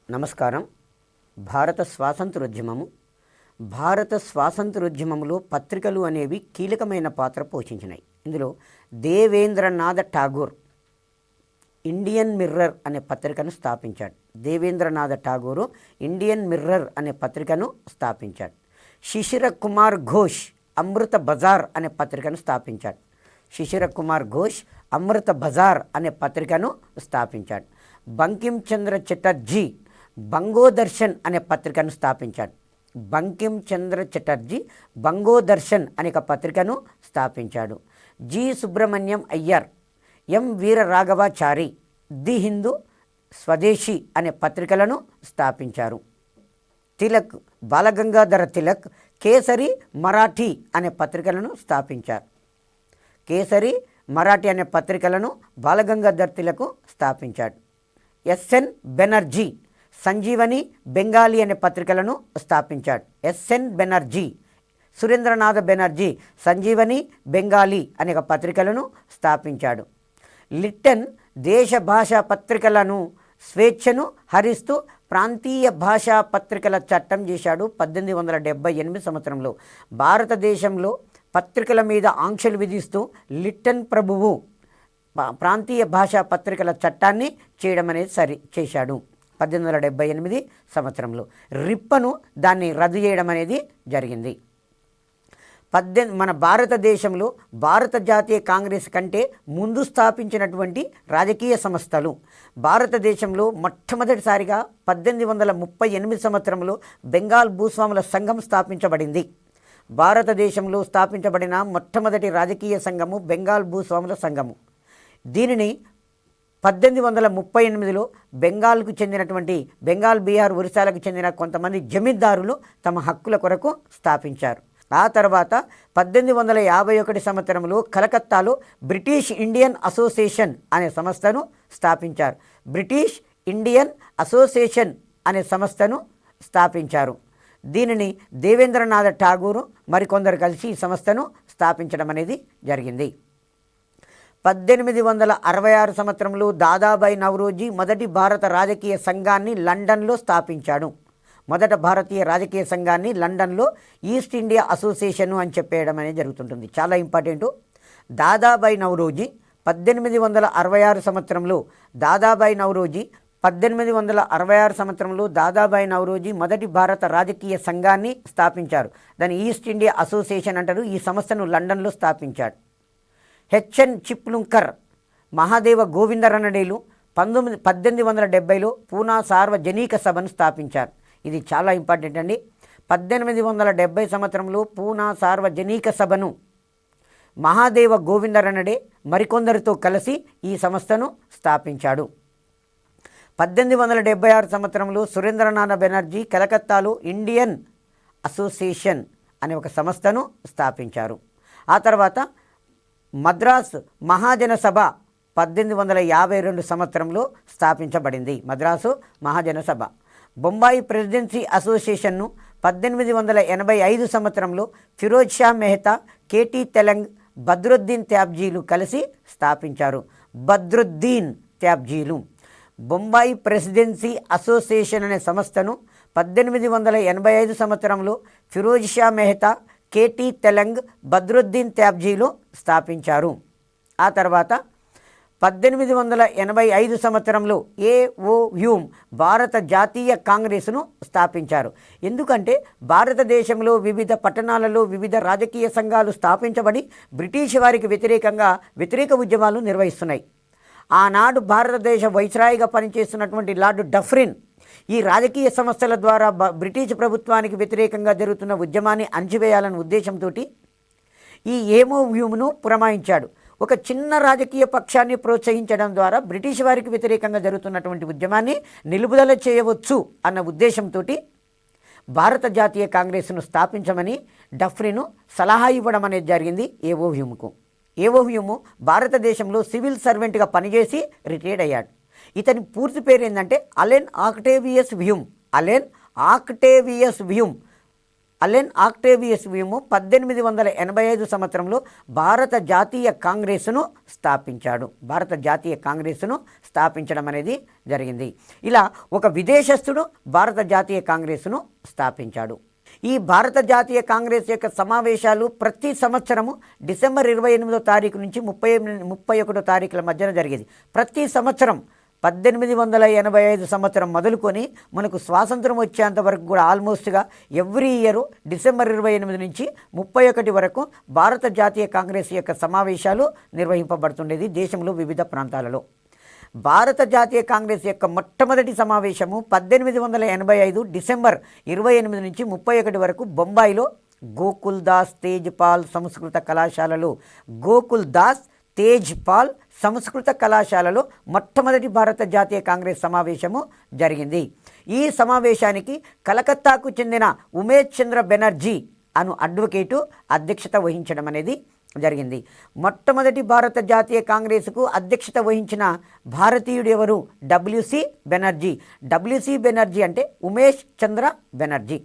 నమస్కారం. భారత స్వాతంత్రోద్యమంలో పత్రికలు అనేవి కీలకమైన పాత్ర పోషించినాయి. ఇందులో దేవేంద్రనాథ ఠాగూర్ ఇండియన్ మిర్రర్ అనే పత్రికను స్థాపించాడు. ఇండియన్ మిర్రర్ అనే పత్రికను స్థాపించాడు. శిశిర కుమార్ ఘోష్ అమృత బజార్ అనే పత్రికను స్థాపించాడు. అమృత బజార్ అనే పత్రికను స్థాపించాడు. బంకిం చంద్ర చటర్జీ బంగోదర్శన్ అనే పత్రికను స్థాపించాడు. బంగోదర్శన్ అనే పత్రికను స్థాపించాడు. G Subrahmanyam Iyer, M Veera Raghavachari the Hindu, స్వదేశీ అనే పత్రికలను స్థాపించారు. తిలక్ బాలగంగాధర తిలక్ కేసరి మరాఠీ అనే పత్రికలను స్థాపించారు. బాలగంగాధర్ తిలక్ స్థాపించాడు. ఎస్ఎన్ బెనర్జీ సంజీవని బెంగాలీ అనే పత్రికలను స్థాపించాడు. సురేంద్రనాథ బెనర్జీ సంజీవని బెంగాలీ అనే పత్రికలను స్థాపించాడు. లిట్టన్ దేశ భాషా పత్రికలను స్వేచ్ఛను హరిస్తూ ప్రాంతీయ భాషా పత్రికల చట్టం చేశాడు 1878 సంవత్సరంలో. భారతదేశంలో పత్రికల మీద ఆంక్షలు విధిస్తూ లిట్టన్ ప్రభువు ప్రాంతీయ భాషా పత్రికల చట్టాన్ని చేయడం అనేది చేశాడు 1878 సంవత్సరంలో. రిప్పను దాన్ని రద్దు చేయడం అనేది జరిగింది. మన భారతదేశంలో భారత జాతీయ కాంగ్రెస్ కంటే ముందు స్థాపించినటువంటి రాజకీయ సంస్థలు, భారతదేశంలో మొట్టమొదటిసారిగా 1838 సంవత్సరంలో బెంగాల్ భూస్వాముల సంఘం స్థాపించబడింది. భారతదేశంలో స్థాపించబడిన మొట్టమొదటి రాజకీయ సంఘము బెంగాల్ భూస్వాముల సంఘము. దీనిని 1838లో బెంగాల్కు చెందినటువంటి బీహార్, ఒరిస్సాలకు చెందిన కొంతమంది జమీందారులు తమ హక్కుల కొరకు స్థాపించారు. ఆ తర్వాత 1851 సంవత్సరంలో కలకత్తాలో బ్రిటిష్ ఇండియన్ అసోసియేషన్ అనే సంస్థను స్థాపించారు. దీనిని దేవేంద్రనాథ ఠాగూర్ మరికొందరు కలిసి ఈ సంస్థను స్థాపించడం అనేది జరిగింది. 1866 సంవత్సరంలో దాదాబాయి నౌరోజీ మొదటి భారత రాజకీయ సంఘాన్ని లండన్లో స్థాపించాడు. భారతీయ రాజకీయ సంఘాన్ని లండన్లో ఈస్ట్ ఇండియా అసోసియేషన్ అని చెప్పేయడం అనేది జరుగుతుంటుంది. చాలా ఇంపార్టెంటు. దాదాబాయి నౌరోజీ 1866 సంవత్సరంలో దాదాబాయి నౌరోజీ మొదటి భారత రాజకీయ సంఘాన్ని స్థాపించారు. దాన్ని ఈస్ట్ ఇండియా అసోసియేషన్ అంటారు. ఈ సంస్థను లండన్లో స్థాపించాడు. హెచ్ఎన్ చిప్లుంకర్, మహాదేవ గోవిందరనడేలు 1870లో పూనా సార్వజనిక సభను స్థాపించారు. ఇది చాలా ఇంపార్టెంట్ అండి. 1870 సంవత్సరంలో పూనా సార్వజనిక సభను మహాదేవ గోవిందరనడే మరికొందరితో కలిసి ఈ సంస్థను స్థాపించాడు. 1876 సంవత్సరంలో సురేంద్రనాథ బెనర్జీ కలకత్తాలో ఇండియన్ అసోసియేషన్ అనే ఒక సంస్థను స్థాపించారు. ఆ తర్వాత మద్రాస్ మహాజన సభ 1852 సంవత్సరంలో స్థాపించబడింది. బొంబాయి ప్రెసిడెన్సీ అసోసియేషన్ను 1885 సంవత్సరంలో ఫిరోజ్ షా మెహతా, కేటీ తెలంగ్, బద్రుద్దీన్ త్యాబ్జీలు కలిసి స్థాపించారు. బొంబాయి ప్రెసిడెన్సీ అసోసియేషన్ అనే సంస్థను 1885 సంవత్సరంలో ఫిరోజ్ షా మెహతా, కేటీ తెలంగ్, బద్రుద్దీన్ త్యాబ్జీలు స్థాపించారు. ఆ తర్వాత 1885 సంవత్సరంలో ఏఓ హ్యూమ్ భారత జాతీయ కాంగ్రెస్ను స్థాపించారు. ఎందుకంటే భారతదేశంలో వివిధ పట్టణాలలో వివిధ రాజకీయ సంఘాలు స్థాపించబడి బ్రిటిష్ వారికి వ్యతిరేక ఉద్యమాలు నిర్వహిస్తున్నాయి. ఆనాడు భారతదేశ వైస్రాయిగా పనిచేస్తున్నటువంటి లార్డ్ డఫ్రిన్ ఈ రాజకీయ సంస్థల ద్వారా బ్రిటిష్ ప్రభుత్వానికి వ్యతిరేకంగా జరుగుతున్న ఉద్యమాన్ని అణచివేయాలనే ఉద్దేశంతో ఈ ఏమో వ్యూమ్ను పురమాయించాడు. ఒక చిన్న రాజకీయ పక్షాన్ని ప్రోత్సహించడం ద్వారా బ్రిటిష్ వారికి వ్యతిరేకంగా జరుగుతున్నటువంటి ఉద్యమాన్ని నిలుపుదల చేయవచ్చు అన్న ఉద్దేశంతో భారత జాతీయ కాంగ్రెస్ను స్థాపించమని డఫ్రిన్ సలహా ఇవ్వడం అనేది జరిగింది ఏవో హ్యూమ్కు. ఏవో హ్యూమ్ భారతదేశంలో సివిల్ సర్వెంట్గా పనిచేసి రిటైర్డ్ అయ్యాడు. ఇతని పూర్తి పేరు ఏంటంటే Allan Octavius Hume. Allan Octavius Hume 1885 సంవత్సరంలో భారత జాతీయ కాంగ్రెస్ను స్థాపించాడు. భారత జాతీయ కాంగ్రెస్ను స్థాపించడం అనేది జరిగింది. ఇలా ఒక విదేశస్థుడు భారత జాతీయ కాంగ్రెస్ను స్థాపించాడు. ఈ భారత జాతీయ కాంగ్రెస్ యొక్క సమావేశాలు ప్రతి సంవత్సరము డిసెంబర్ 28వ తారీఖు నుంచి 31వ తారీఖుల మధ్యన జరిగేది. ప్రతి సంవత్సరం 1885 సంవత్సరం మొదలుకొని మనకు స్వాతంత్రం వచ్చేంత వరకు కూడా ఆల్మోస్ట్గా ఎవ్రీ ఇయర్ డిసెంబర్ 28 నుంచి 31 వరకు భారత జాతీయ కాంగ్రెస్ యొక్క సమావేశాలు నిర్వహింపబడుతుండేది దేశంలో వివిధ ప్రాంతాలలో. భారత జాతీయ కాంగ్రెస్ యొక్క మొట్టమొదటి సమావేశము 1885 డిసెంబర్ 28 నుంచి 31 వరకు బొంబాయిలో గోకుల్ దాస్ తేజ్పాల్ సంస్కృత కళాశాలలో సంస్కృత కళాశాలలో మొట్టమొదటి భారత జాతీయ కాంగ్రెస్ సమావేశము జరిగింది. ఈ సమావేశానికి కలకత్తాకు చెందిన ఉమేష్ చంద్ర బెనర్జీ అను అడ్వకేటు అధ్యక్షత వహించడం అనేది జరిగింది. మొట్టమొదటి భారత జాతీయ కాంగ్రెస్కు అధ్యక్షత వహించిన భారతీయుడు ఎవరు? డబ్ల్యూసి బెనర్జీ అంటే ఉమేష్ చంద్ర బెనర్జీ.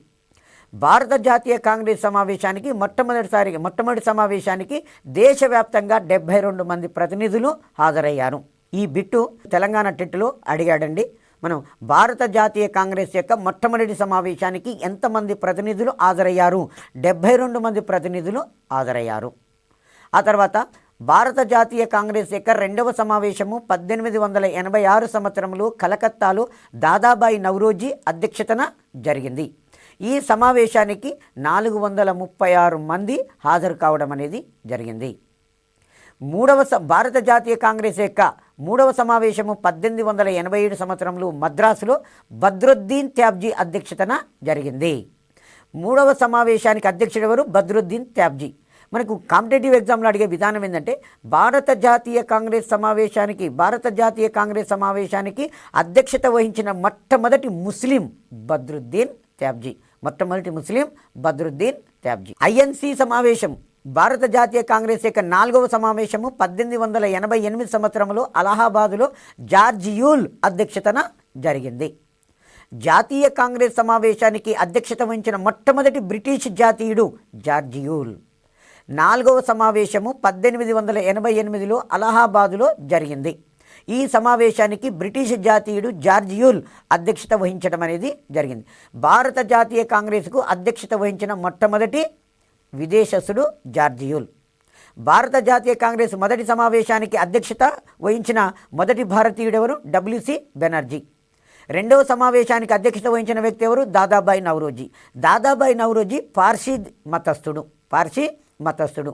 భారత జాతీయ కాంగ్రెస్ సమావేశానికి మొట్టమొదటి సమావేశానికి దేశవ్యాప్తంగా 72 మంది ప్రతినిధులు హాజరయ్యారు. ఈ బిట్టు తెలంగాణ టెట్లో అడిగాడండి. మనం భారత జాతీయ కాంగ్రెస్ యొక్క మొట్టమొదటి సమావేశానికి ఎంతమంది ప్రతినిధులు హాజరయ్యారు? 72 మంది ప్రతినిధులు హాజరయ్యారు. ఆ తర్వాత భారత జాతీయ కాంగ్రెస్ యొక్క రెండవ సమావేశము 1886 సంవత్సరంలో కలకత్తాలో దాదాబాయి నౌరోజీ అధ్యక్షతన జరిగింది. ఈ సమావేశానికి 436 మంది హాజరు కావడం అనేది జరిగింది. భారత జాతీయ కాంగ్రెస్ యొక్క మూడవ సమావేశము 1887 సంవత్సరంలో మద్రాసులో బద్రుద్దీన్ త్యాబ్జీ అధ్యక్షతన జరిగింది. మూడవ సమావేశానికి అధ్యక్షుడు ఎవరు? బద్రుద్దీన్ త్యాబ్జీ. మనకు కాంపిటేటివ్ ఎగ్జామ్లో అడిగే విధానం ఏంటంటే భారత జాతీయ కాంగ్రెస్ సమావేశానికి అధ్యక్షత వహించిన మొట్టమొదటి ముస్లిం బద్రుద్దీన్ త్యాబ్జీ. ఐఎన్సి సమావేశం భారత జాతీయ కాంగ్రెస్ యొక్క 4వ సమావేశము 1888 సంవత్సరంలో అలహాబాదులో జార్జ్ యూల్ అధ్యక్షతన జరిగింది. జాతీయ కాంగ్రెస్ సమావేశానికి అధ్యక్షత వహించిన మొట్టమొదటి బ్రిటిష్ జాతీయుడు జార్జ్ యూల్. 4వ సమావేశము 1888లో అలహాబాదులో జరిగింది. ఈ సమావేశానికి బ్రిటిష్ జాతీయుడు జార్జ్ యూల్ అధ్యక్షత వహించడం అనేది జరిగింది. భారత జాతీయ కాంగ్రెస్కు అధ్యక్షత వహించిన మొట్టమొదటి విదేశస్థుడు జార్జ్ యూల్. భారత జాతీయ కాంగ్రెస్ మొదటి సమావేశానికి అధ్యక్షత వహించిన మొదటి భారతీయుడు ఎవరు? డబ్ల్యూసి బెనర్జీ. రెండవ సమావేశానికి అధ్యక్షత వహించిన వ్యక్తి ఎవరు? దాదాబాయి నౌరోజీ పార్సీ మతస్థుడు.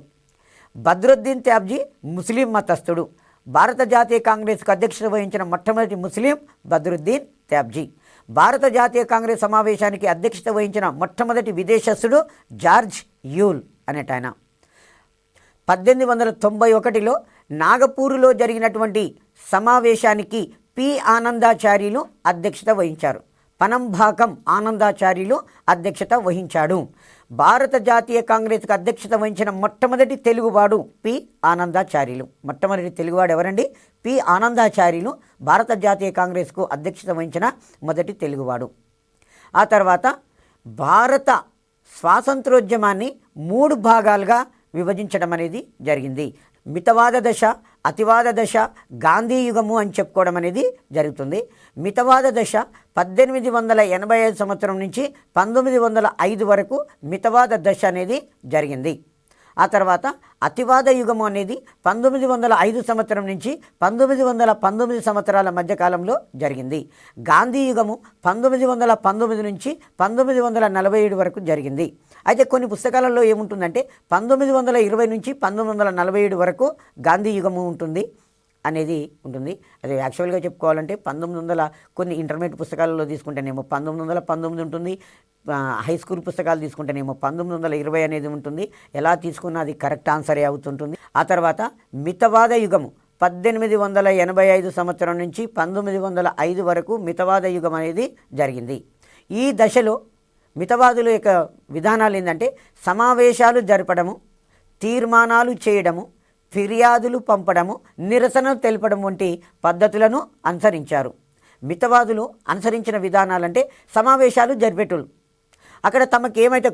బద్రుద్దీన్ త్యాబ్జీ ముస్లిం మతస్థుడు. భారత జాతీయ కాంగ్రెస్కు అధ్యక్షత వహించిన మొట్టమొదటి ముస్లిం బద్రుద్దీన్ త్యాబ్జీ. భారత జాతీయ కాంగ్రెస్ సమావేశానికి అధ్యక్షత వహించిన మొట్టమొదటి విదేశస్థుడు జార్జ్ యూల్ అనేటాయన. 1891లో నాగపూర్లో జరిగినటువంటి సమావేశానికి పి ఆనందాచార్యులు అధ్యక్షత వహించారు. పనంభాకం ఆనందాచార్యులు అధ్యక్షత వహించాడు. భారత జాతీయ కాంగ్రెస్కు అధ్యక్షత వహించిన మొట్టమొదటి తెలుగువాడు పి ఆనందాచార్యులు. మొట్టమొదటి తెలుగువాడు ఎవరండి? పి ఆనందాచార్యులు భారత జాతీయ కాంగ్రెస్కు అధ్యక్షత వహించిన మొదటి తెలుగువాడు. ఆ తర్వాత భారత స్వాతంత్రోద్యమాన్ని 3 భాగాలుగా విభజించడం అనేది జరిగింది. మితవాద దశ, అతివాద దశ, గాంధీ యుగము అని చెప్పుకోవడం అనేది జరుగుతుంది. మితవాద దశ 1885 సంవత్సరం నుంచి 1905 వరకు మితవాద దశ అనేది జరిగింది. ఆ తర్వాత అతివాద యుగము అనేది 1905 సంవత్సరం నుంచి 1919 సంవత్సరాల మధ్యకాలంలో జరిగింది. గాంధీ యుగము 1919 నుంచి 1947 వరకు జరిగింది. అయితే కొన్ని పుస్తకాలలో ఏముంటుందంటే 1920 నుంచి 1947 వరకు గాంధీ యుగము ఉంటుంది అనేది ఉంటుంది. అది యాక్చువల్గా చెప్పుకోవాలంటే 1900 కొన్ని ఇంటర్మీడియట్ పుస్తకాలలో తీసుకుంటేనేమో 1919 ఉంటుంది. హై స్కూల్ పుస్తకాలు తీసుకుంటేనేమో 1920 అనేది ఉంటుంది. ఎలా తీసుకున్నా అది కరెక్ట్ ఆన్సరే అవుతుంటుంది. ఆ తర్వాత మితవాద యుగము 1885 సంవత్సరం నుంచి 1905 వరకు మితవాద యుగం అనేది జరిగింది. ఈ దశలో మితవాదుల యొక్క విధానాలు ఏంటంటే సమావేశాలు జరపడము, తీర్మానాలు చేయడము, ఫిర్యాదులు పంపడము, నిరసన తెలపడం వంటి పద్ధతులను అనుసరించారు. మితవాదులు అనుసరించిన విధానాలంటే సమావేశాలు జరిపేటోళ్ళు. అక్కడ తమకు ఏమైతే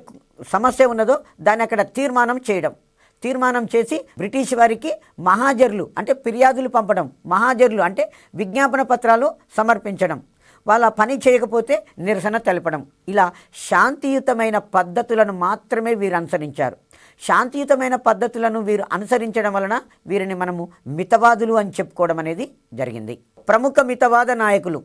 సమస్య ఉన్నదో దాన్ని అక్కడ తీర్మానం చేసి బ్రిటిష్ వారికి మహాజర్లు అంటే ఫిర్యాదులు పంపడం, మహాజర్లు అంటే విజ్ఞాపన పత్రాలు సమర్పించడం, వాళ్ళ పని చేయకపోతే నిరసన తెలపడం, ఇలా శాంతియుతమైన పద్ధతులను మాత్రమే వీరు అనుసరించారు. శాంతియుతమైన పద్ధతులను వీరు అనుసరించడం వలన వీరిని మనము మితవాదులు అని చెప్పుకోవడం అనేది జరిగింది. ప్రముఖ మితవాద నాయకులు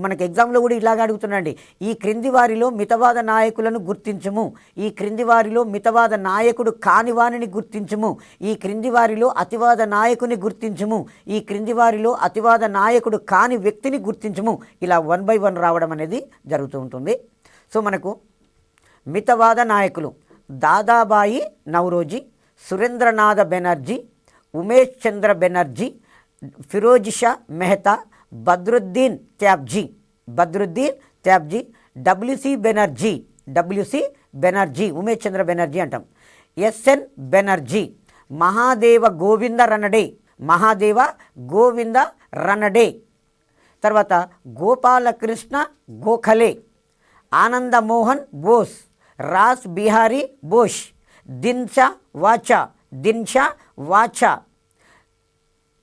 మనకి ఎగ్జామ్లో కూడా ఇలాగ అడుగుతున్నాండి, ఈ క్రింది వారిలో మితవాద నాయకులను గుర్తించుము, ఈ క్రింది వారిలో మితవాద నాయకుడు కాని వారిని గుర్తించుము, ఈ క్రింది వారిలో అతివాద నాయకుని గుర్తించుము, ఈ క్రింది వారిలో అతివాద నాయకుడు కాని వ్యక్తిని గుర్తించుము, ఇలా 1 by 1 రావడం అనేది జరుగుతూ ఉంటుంది. సో మనకు మితవాద నాయకులు దాదాబాయి నౌరోజీ, సురేంద్రనాథ బెనర్జీ, ఉమేష్ చంద్ర బెనర్జీ, ఫిరోజ్ షా మెహతా, బద్రుద్దీన్ త్యాబ్జీ, డబ్ల్యూసి బెనర్జీ, ఉమేష్ చంద్ర బెనర్జీ అంటాం, ఎస్ఎన్ బెనర్జీ, మహాదేవ గోవింద రనడే, తర్వాత గోపాలకృష్ణ గోఖలే, ఆనందమోహన్ బోస్, రాస్ బిహారీ బోస్, దిన్షా వాచా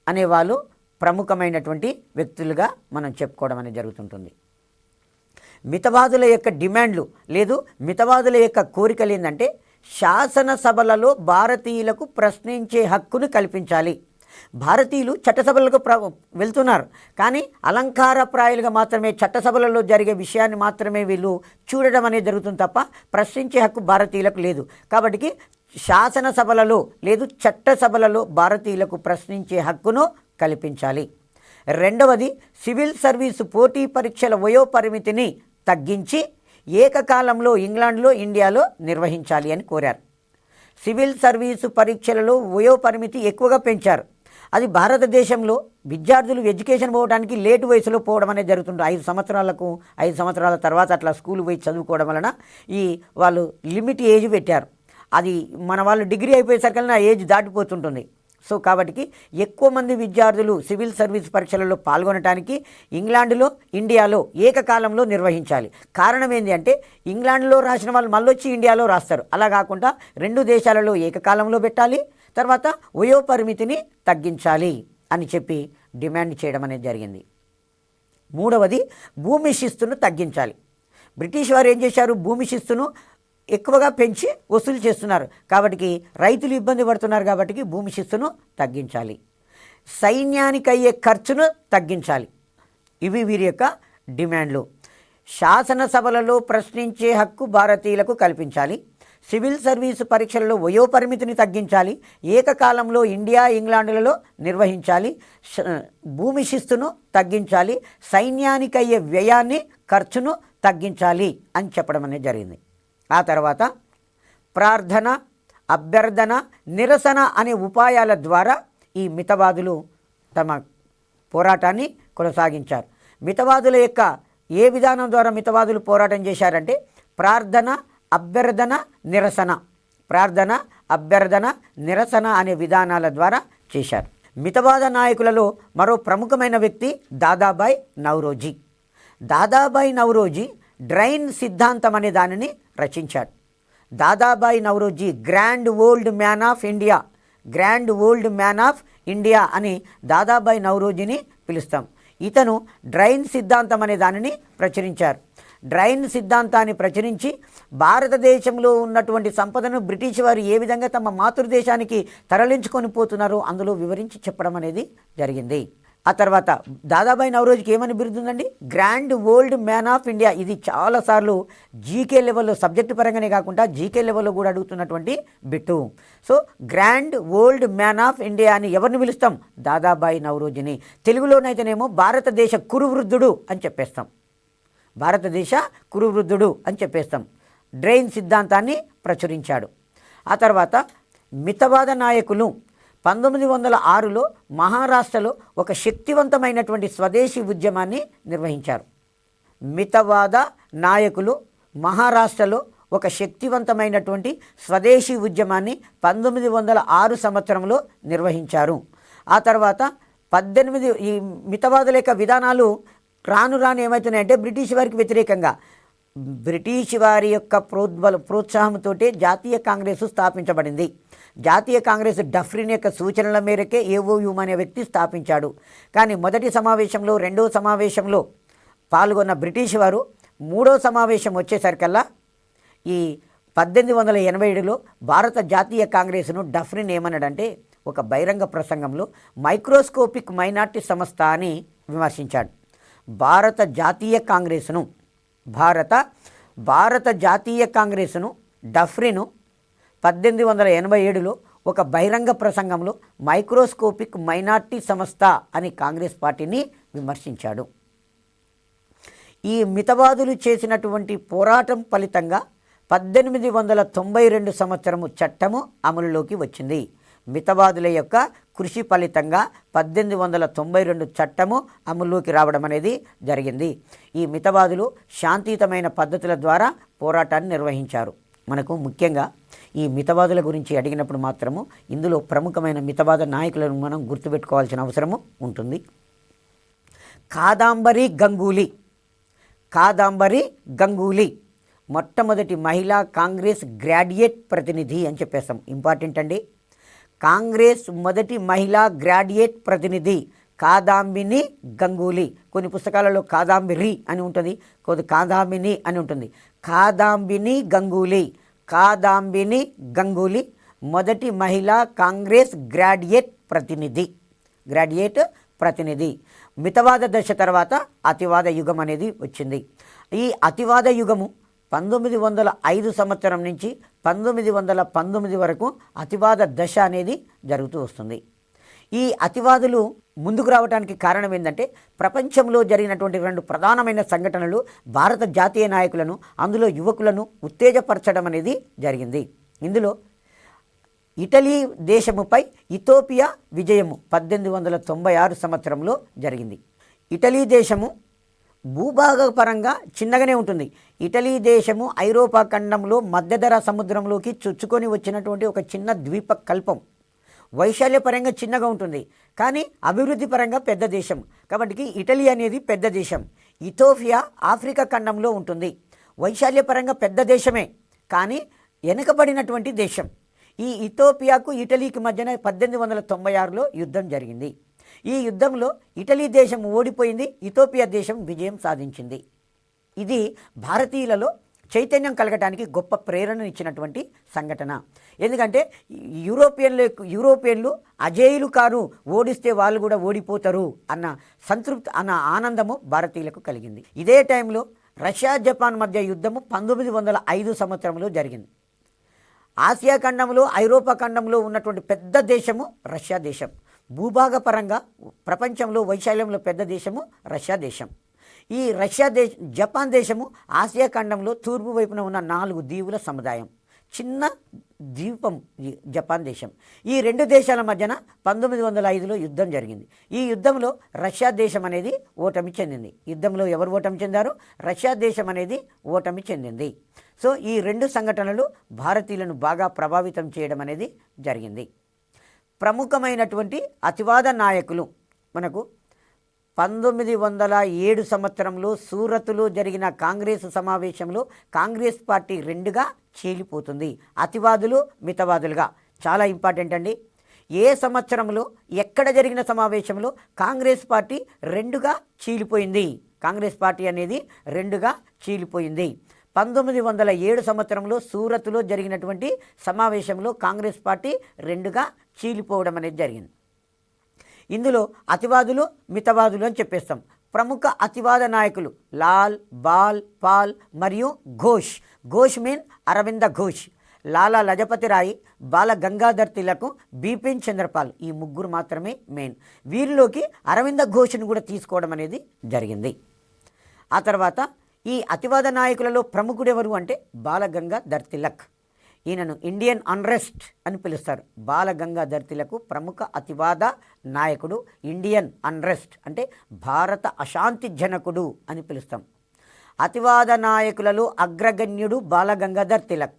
అనేవాళ్ళు ప్రముఖమైనటువంటి వ్యక్తులుగా మనం చెప్పుకోవడం అనేది జరుగుతుంటుంది. మితవాదుల యొక్క డిమాండ్లు మితవాదుల యొక్క కోరికలు ఏంటంటే శాసనసభలలో భారతీయులకు ప్రశ్నించే హక్కును కల్పించాలి. భారతీయులు చట్టసభలకు వెళ్తున్నారు, కానీ అలంకారప్రాయులుగా మాత్రమే చట్టసభలలో జరిగే విషయాన్ని మాత్రమే వీళ్ళు చూడడం అనేది జరుగుతుంది తప్ప ప్రశ్నించే హక్కు భారతీయులకు లేదు. కాబట్టి శాసనసభలలో చట్టసభలలో భారతీయులకు ప్రశ్నించే హక్కును కల్పించాలి. రెండవది, సివిల్ సర్వీసు పోటీ పరీక్షల వయోపరిమితిని తగ్గించి ఏకకాలంలో ఇంగ్లాండ్లో ఇండియాలో నిర్వహించాలి అని కోరారు. సివిల్ సర్వీసు పరీక్షలలో వయోపరిమితి ఎక్కువగా పెంచారు. అది భారతదేశంలో విద్యార్థులు ఎడ్యుకేషన్ పోవడానికి లేటు వయసులో పోవడం అనేది జరుగుతుంది. 5 సంవత్సరాల తర్వాత అట్లా స్కూల్ పోయి చదువుకోవడం వలన వాళ్ళు లిమిట్ ఏజ్ పెట్టారు. అది మన వాళ్ళు డిగ్రీ అయిపోయేసరికి ఆ ఏజ్ దాటిపోతుంటుంది. సో కాబట్టి ఎక్కువ మంది విద్యార్థులు సివిల్ సర్వీస్ పరీక్షలలో పాల్గొనడానికి ఇంగ్లాండ్లో ఇండియాలో ఏకకాలంలో నిర్వహించాలి. కారణం ఏంటి అంటే ఇంగ్లాండ్లో రాసిన వాళ్ళు మళ్ళీ వచ్చి ఇండియాలో రాస్తారు. అలా కాకుండా 2 దేశాలలో ఏకకాలంలో పెట్టాలి, తర్వాత వయోపరిమితిని తగ్గించాలి అని చెప్పి డిమాండ్ చేయడం అనేది జరిగింది. మూడవది, భూమి శిస్తును తగ్గించాలి. బ్రిటిష్ వారు ఏం చేశారు, భూమి శిస్తును ఎక్కువగా పెంచి వసూలు చేస్తున్నారు. కాబట్టి రైతులు ఇబ్బంది పడుతున్నారు. కాబట్టి భూమి శిస్తును తగ్గించాలి. సైన్యానికి అయ్యే ఖర్చును తగ్గించాలి. ఇవి వీరి యొక్క డిమాండ్లు. శాసనసభలలో ప్రశ్నించే హక్కు భారతీయులకు కల్పించాలి. సివిల్ సర్వీసు పరీక్షలలో వయోపరిమితిని తగ్గించాలి. ఏకకాలంలో ఇండియా ఇంగ్లాండ్లలో నిర్వహించాలి. భూమి శిస్తును తగ్గించాలి. సైన్యానికి అయ్యే వ్యయాన్ని ఖర్చును తగ్గించాలి అని చెప్పడం అనేది జరిగింది. ఆ తర్వాత ప్రార్థన, అభ్యర్థన, నిరసన అనే ఉపాయాల ద్వారా ఈ మితవాదులు తమ పోరాటాన్ని కొనసాగించారు. మితవాదుల యొక్క ఏ విధానం ద్వారా మితవాదులు పోరాటం చేశారంటే ప్రార్థన, అభ్యర్థన, నిరసన అనే విధానాల ద్వారా చేశారు. మితవాద నాయకులలో మరో ప్రముఖమైన వ్యక్తి దాదాబాయి నౌరోజీ డ్రైన్ సిద్ధాంతం అనే దానిని రచించాడు. Dadabhai Naoroji grand old man of India అని దాదాబాయి నౌరోజీని పిలుస్తాం. ఇతను డ్రైన్ సిద్ధాంతం అనే దానిని ప్రచురించారు. డ్రైన్ సిద్ధాంతాన్ని ప్రచురించి భారతదేశంలో ఉన్నటువంటి సంపదను బ్రిటిష్ వారు ఏ విధంగా తమ మాతృదేశానికి తరలించుకొని పోతున్నారో అందులో వివరించి చెప్పడం అనేది జరిగింది. ఆ తర్వాత దాదాబాయి నౌరోజీకి ఏమని బిరుదుందండి, grand old man of India. ఇది చాలాసార్లు జీకే లెవెల్లో సబ్జెక్టు పరంగానే కాకుండా జీకే లెవెల్లో కూడా అడుగుతున్నటువంటి bit. So grand old man of India అని ఎవరిని పిలుస్తాం, దాదాబాయి నౌరోజీని. తెలుగులోనైతేనేమో భారతదేశ కురువృద్ధుడు అని చెప్పేస్తాం. డ్రైన్ సిద్ధాంతాన్ని ప్రచురించాడు. ఆ తర్వాత మితవాద నాయకులు 1906లో మహారాష్ట్రలో ఒక శక్తివంతమైనటువంటి స్వదేశీ ఉద్యమాన్ని నిర్వహించారు. మితవాద నాయకులు మహారాష్ట్రలో ఒక శక్తివంతమైనటువంటి స్వదేశీ ఉద్యమాన్ని 1906 సంవత్సరంలో నిర్వహించారు. ఆ తర్వాత ఈ మితవాదుల యొక్క విధానాలు రాను ఏమవుతున్నాయంటే బ్రిటిష్ వారికి వ్యతిరేకంగా బ్రిటిష్ వారి యొక్క ప్రోత్సాహంతో జాతీయ కాంగ్రెస్ స్థాపించబడింది. జాతీయ కాంగ్రెస్ డఫ్రిన్ యొక్క సూచనల మేరకే ఏఓయూమ్ అనే వ్యక్తి స్థాపించాడు. కానీ మొదటి సమావేశంలో, రెండవ సమావేశంలో పాల్గొన్న బ్రిటిష్ వారు మూడో సమావేశం వచ్చేసరికల్లా ఈ 1887లో భారత జాతీయ కాంగ్రెస్ను డఫ్రిన్ ఏమన్నాడంటే ఒక బహిరంగ ప్రసంగంలో మైక్రోస్కోపిక్ మైనార్టీ సంస్థ అని విమర్శించాడు. భారత జాతీయ కాంగ్రెస్ను డఫ్రిను 1887లో ఒక బహిరంగ ప్రసంగంలో మైక్రోస్కోపిక్ మైనార్టీ సంస్థ అని కాంగ్రెస్ పార్టీని విమర్శించాడు. ఈ మితవాదులు చేసినటువంటి పోరాటం ఫలితంగా 1892 సంవత్సరము చట్టము అమలులోకి వచ్చింది. మితవాదుల యొక్క కృషి ఫలితంగా 1892 చట్టము అమలులోకి రావడం అనేది జరిగింది. ఈ మితవాదులు శాంతియుతమైన పద్ధతుల ద్వారా పోరాటాన్ని నిర్వహించారు. మనకు ముఖ్యంగా ఈ మితవాదుల గురించి అడిగినప్పుడు మాత్రము ఇందులో ప్రముఖమైన మితవాద నాయకులను మనం గుర్తుపెట్టుకోవాల్సిన అవసరము ఉంటుంది. కాదాంబరి గంగూలీ మొట్టమొదటి మహిళా కాంగ్రెస్ గ్రాడ్యుయేట్ ప్రతినిధి అని చెప్పేస్తాం. ఇంపార్టెంట్ అండి. కాంగ్రెస్ మొదటి మహిళా గ్రాడ్యుయేట్ ప్రతినిధి కాదాంబిని గంగూలీ. కొన్ని పుస్తకాలలో కాదాంబిరి అని ఉంటుంది, కొద్ది కాదాంబిని అని ఉంటుంది. కాదాంబిని గంగూలీ మొదటి మహిళా కాంగ్రెస్ గ్రాడ్యుయేట్ ప్రతినిధి. మితవాద దశ తర్వాత అతివాద యుగం అనేది వచ్చింది. ఈ అతివాద యుగము 1905 సంవత్సరం నుంచి 1919 వరకు అతివాద దశ అనేది జరుగుతూ వస్తుంది. ఈ అతివాదులు ముందుకు రావడానికి కారణం ఏంటంటే ప్రపంచంలో జరిగినటువంటి 2 ప్రధానమైన సంఘటనలు భారత జాతీయ నాయకులను, అందులో యువకులను ఉత్తేజపరచడం అనేది జరిగింది. ఇందులో ఇటలీ దేశముపై ఇథియోపియా విజయము 1896 సంవత్సరంలో జరిగింది. ఇటలీ దేశము భూభాగపరంగా చిన్నగానే ఉంటుంది. ఇటలీ దేశము ఐరోపా ఖండంలో మధ్యధరా సముద్రంలోకి చొచ్చుకొని వచ్చినటువంటి ఒక చిన్న ద్వీప కల్పం. వైశాల్యపరంగా చిన్నగా ఉంటుంది, కానీ అభివృద్ధి పరంగా పెద్ద దేశం. కాబట్టి ఇటలీ అనేది పెద్ద దేశం. ఇథియోపియా ఆఫ్రికా ఖండంలో ఉంటుంది. వైశాల్యపరంగా పెద్ద దేశమే, కానీ వెనుకబడినటువంటి దేశం. ఈ ఇథియోపియాకు ఇటలీకి మధ్యన 1896లో యుద్ధం జరిగింది. ఈ యుద్ధంలో ఇటలీ దేశం ఓడిపోయింది, ఇథియోపియా దేశం విజయం సాధించింది. ఇది భారతీయులలో చైతన్యం కలగటానికి గొప్ప ప్రేరణ ఇచ్చినటువంటి సంఘటన. ఎందుకంటే యూరోపియన్లు అజేయులు కారు, ఓడిస్తే వాళ్ళు కూడా ఓడిపోతారు అన్న ఆనందము భారతీయులకు కలిగింది. ఇదే టైంలో రష్యా జపాన్ మధ్య యుద్ధము 1905 సంవత్సరంలో జరిగింది. ఆసియా ఖండంలో, ఐరోపా ఖండంలో ఉన్నటువంటి పెద్ద దేశము రష్యా దేశం. భూభాగపరంగా ప్రపంచంలో వైశాల్యంలో పెద్ద దేశము రష్యా దేశం. ఈ జపాన్ దేశము ఆసియా ఖండంలో తూర్పు వైపున ఉన్న 4 దీవుల సముదాయం, చిన్న ద్వీపం జపాన్ దేశం. ఈ 2 దేశాల మధ్యన 1905లో యుద్ధం జరిగింది. ఈ యుద్ధంలో రష్యా దేశం అనేది ఓటమి చెందింది. యుద్ధంలో ఎవరు ఓటమి చెందారు? రష్యా దేశం అనేది ఓటమి చెందింది. సో ఈ 2 సంఘటనలు భారతీయులను బాగా ప్రభావితం చేయడం అనేది జరిగింది. ప్రముఖమైనటువంటి అతివాద నాయకులు మనకు 1907 సంవత్సరంలో సూరత్లో జరిగిన కాంగ్రెస్ సమావేశంలో కాంగ్రెస్ పార్టీ 2గా చీలిపోతుంది. అతివాదులు, మితవాదులుగా. చాలా ఇంపార్టెంట్ అండి. ఏ సంవత్సరంలో ఎక్కడ జరిగిన సమావేశంలో కాంగ్రెస్ పార్టీ 2గా చీలిపోయింది? కాంగ్రెస్ పార్టీ అనేది 2గా చీలిపోయింది. 1907 సంవత్సరంలో సూరత్లో జరిగినటువంటి సమావేశంలో కాంగ్రెస్ పార్టీ 2గా చీలిపోవడం అనేది జరిగింది. ఇందులో అతివాదులు, మితవాదులు అని చెప్పేస్తాం. ప్రముఖ అతివాద నాయకులు లాల్, బాల్, పాల్ మరియు ఘోష్. ఘోష్ మీన్ అరవింద ఘోష్, లాలా లజపతి రాయ్, బాల గంగాధర్ తిలక్, బిపిన్ చంద్రపాల్. ఈ 3 మాత్రమే మెయిన్. వీరిలోకి అరవింద ఘోష్ను కూడా తీసుకోవడం అనేది జరిగింది. ఆ తర్వాత ఈ అతివాద నాయకులలో ప్రముఖుడు ఎవరు అంటే బాల గంగాధర్ తిలక్. ఈయనను ఇండియన్ అన్రెస్ట్ అని పిలుస్తారు. బాల గంగాధర్ తిలక్ ప్రముఖ అతివాద నాయకుడు. ఇండియన్ అన్రెస్ట్ అంటే భారత అశాంతి జనకుడు అని పిలుస్తాం. అతివాద నాయకులలో అగ్రగణ్యుడు బాల గంగాధర్ తిలక్.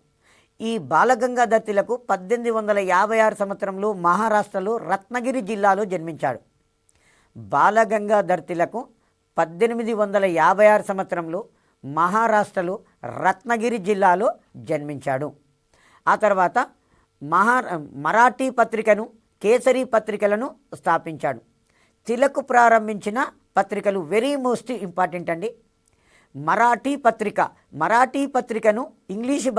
ఈ బాల గంగాధర్ తిలక్ 1856 సంవత్సరంలో మహారాష్ట్రలో రత్నగిరి జిల్లాలో జన్మించాడు. బాల గంగాధర్ తిలక్ 1856 సంవత్సరంలో మహారాష్ట్రలో రత్నగిరి జిల్లాలో జన్మించాడు. ఆ తర్వాత మరాఠీ పత్రికను, కేసరి పత్రికలను స్థాపించాడు. తిలక్ ప్రారంభించిన పత్రికలు వెరీ మోస్ట్ ఇంపార్టెంట్ అండి. మరాఠీ పత్రికను ఇంగ్లీషు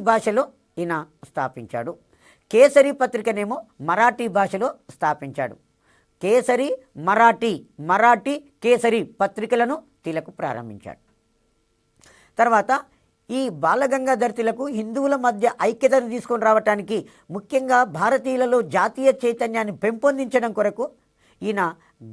భాషలో ఈయన స్థాపించాడు. కేసరి పత్రికనేమో మరాఠీ భాషలో స్థాపించాడు. కేసరి మరాఠీ కేసరి పత్రికలను తిలక్ ప్రారంభించాడు. తర్వాత ఈ బాలగంగాధర్ తిలక్ హిందువుల మధ్య ఐక్యతను తీసుకొని రావటానికి, ముఖ్యంగా భారతీయులలో జాతీయ చైతన్యాన్ని పెంపొందించడం కొరకు ఈయన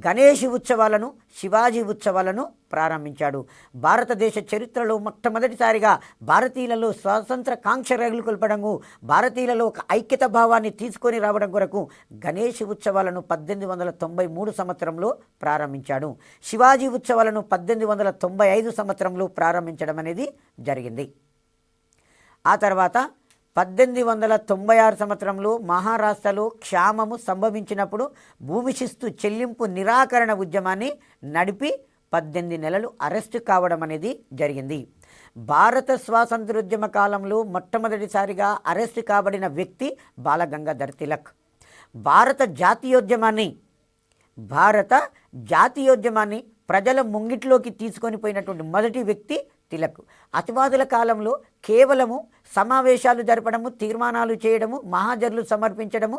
గణేష్ ఉత్సవాలను, శివాజీ ఉత్సవాలను ప్రారంభించాడు. భారతదేశ చరిత్రలో మొట్టమొదటిసారిగా భారతీయులలో స్వాతంత్ర కాంక్ష రగులు కొల్పడము, భారతీయులలో ఒక ఐక్యత భావాన్ని తీసుకొని రావడం కొరకు గణేష్ ఉత్సవాలను 1893 సంవత్సరంలో ప్రారంభించాడు. శివాజీ ఉత్సవాలను 1895 సంవత్సరంలో ప్రారంభించడం అనేది జరిగింది. ఆ తర్వాత 1896 సంవత్సరంలో మహారాష్ట్రలో క్షామము సంభవించినప్పుడు భూమి శిస్తు చెల్లింపు నిరాకరణ ఉద్యమాన్ని నడిపి 18 నెలలు అరెస్టు కావడం అనేది జరిగింది. భారత స్వాతంత్రోద్యమ కాలంలో మొట్టమొదటిసారిగా అరెస్టు కాబడిన వ్యక్తి బాలగంగాధర్ తిలక్. భారత జాతీయోద్యమాన్ని ప్రజల ముంగిట్లోకి తీసుకొని పోయినటువంటి మొదటి వ్యక్తి తిలక్. అతివాదుల కాలంలో కేవలము సమావేశాలు జరపడము, తీర్మానాలు చేయడము, మహాజర్లు సమర్పించడము,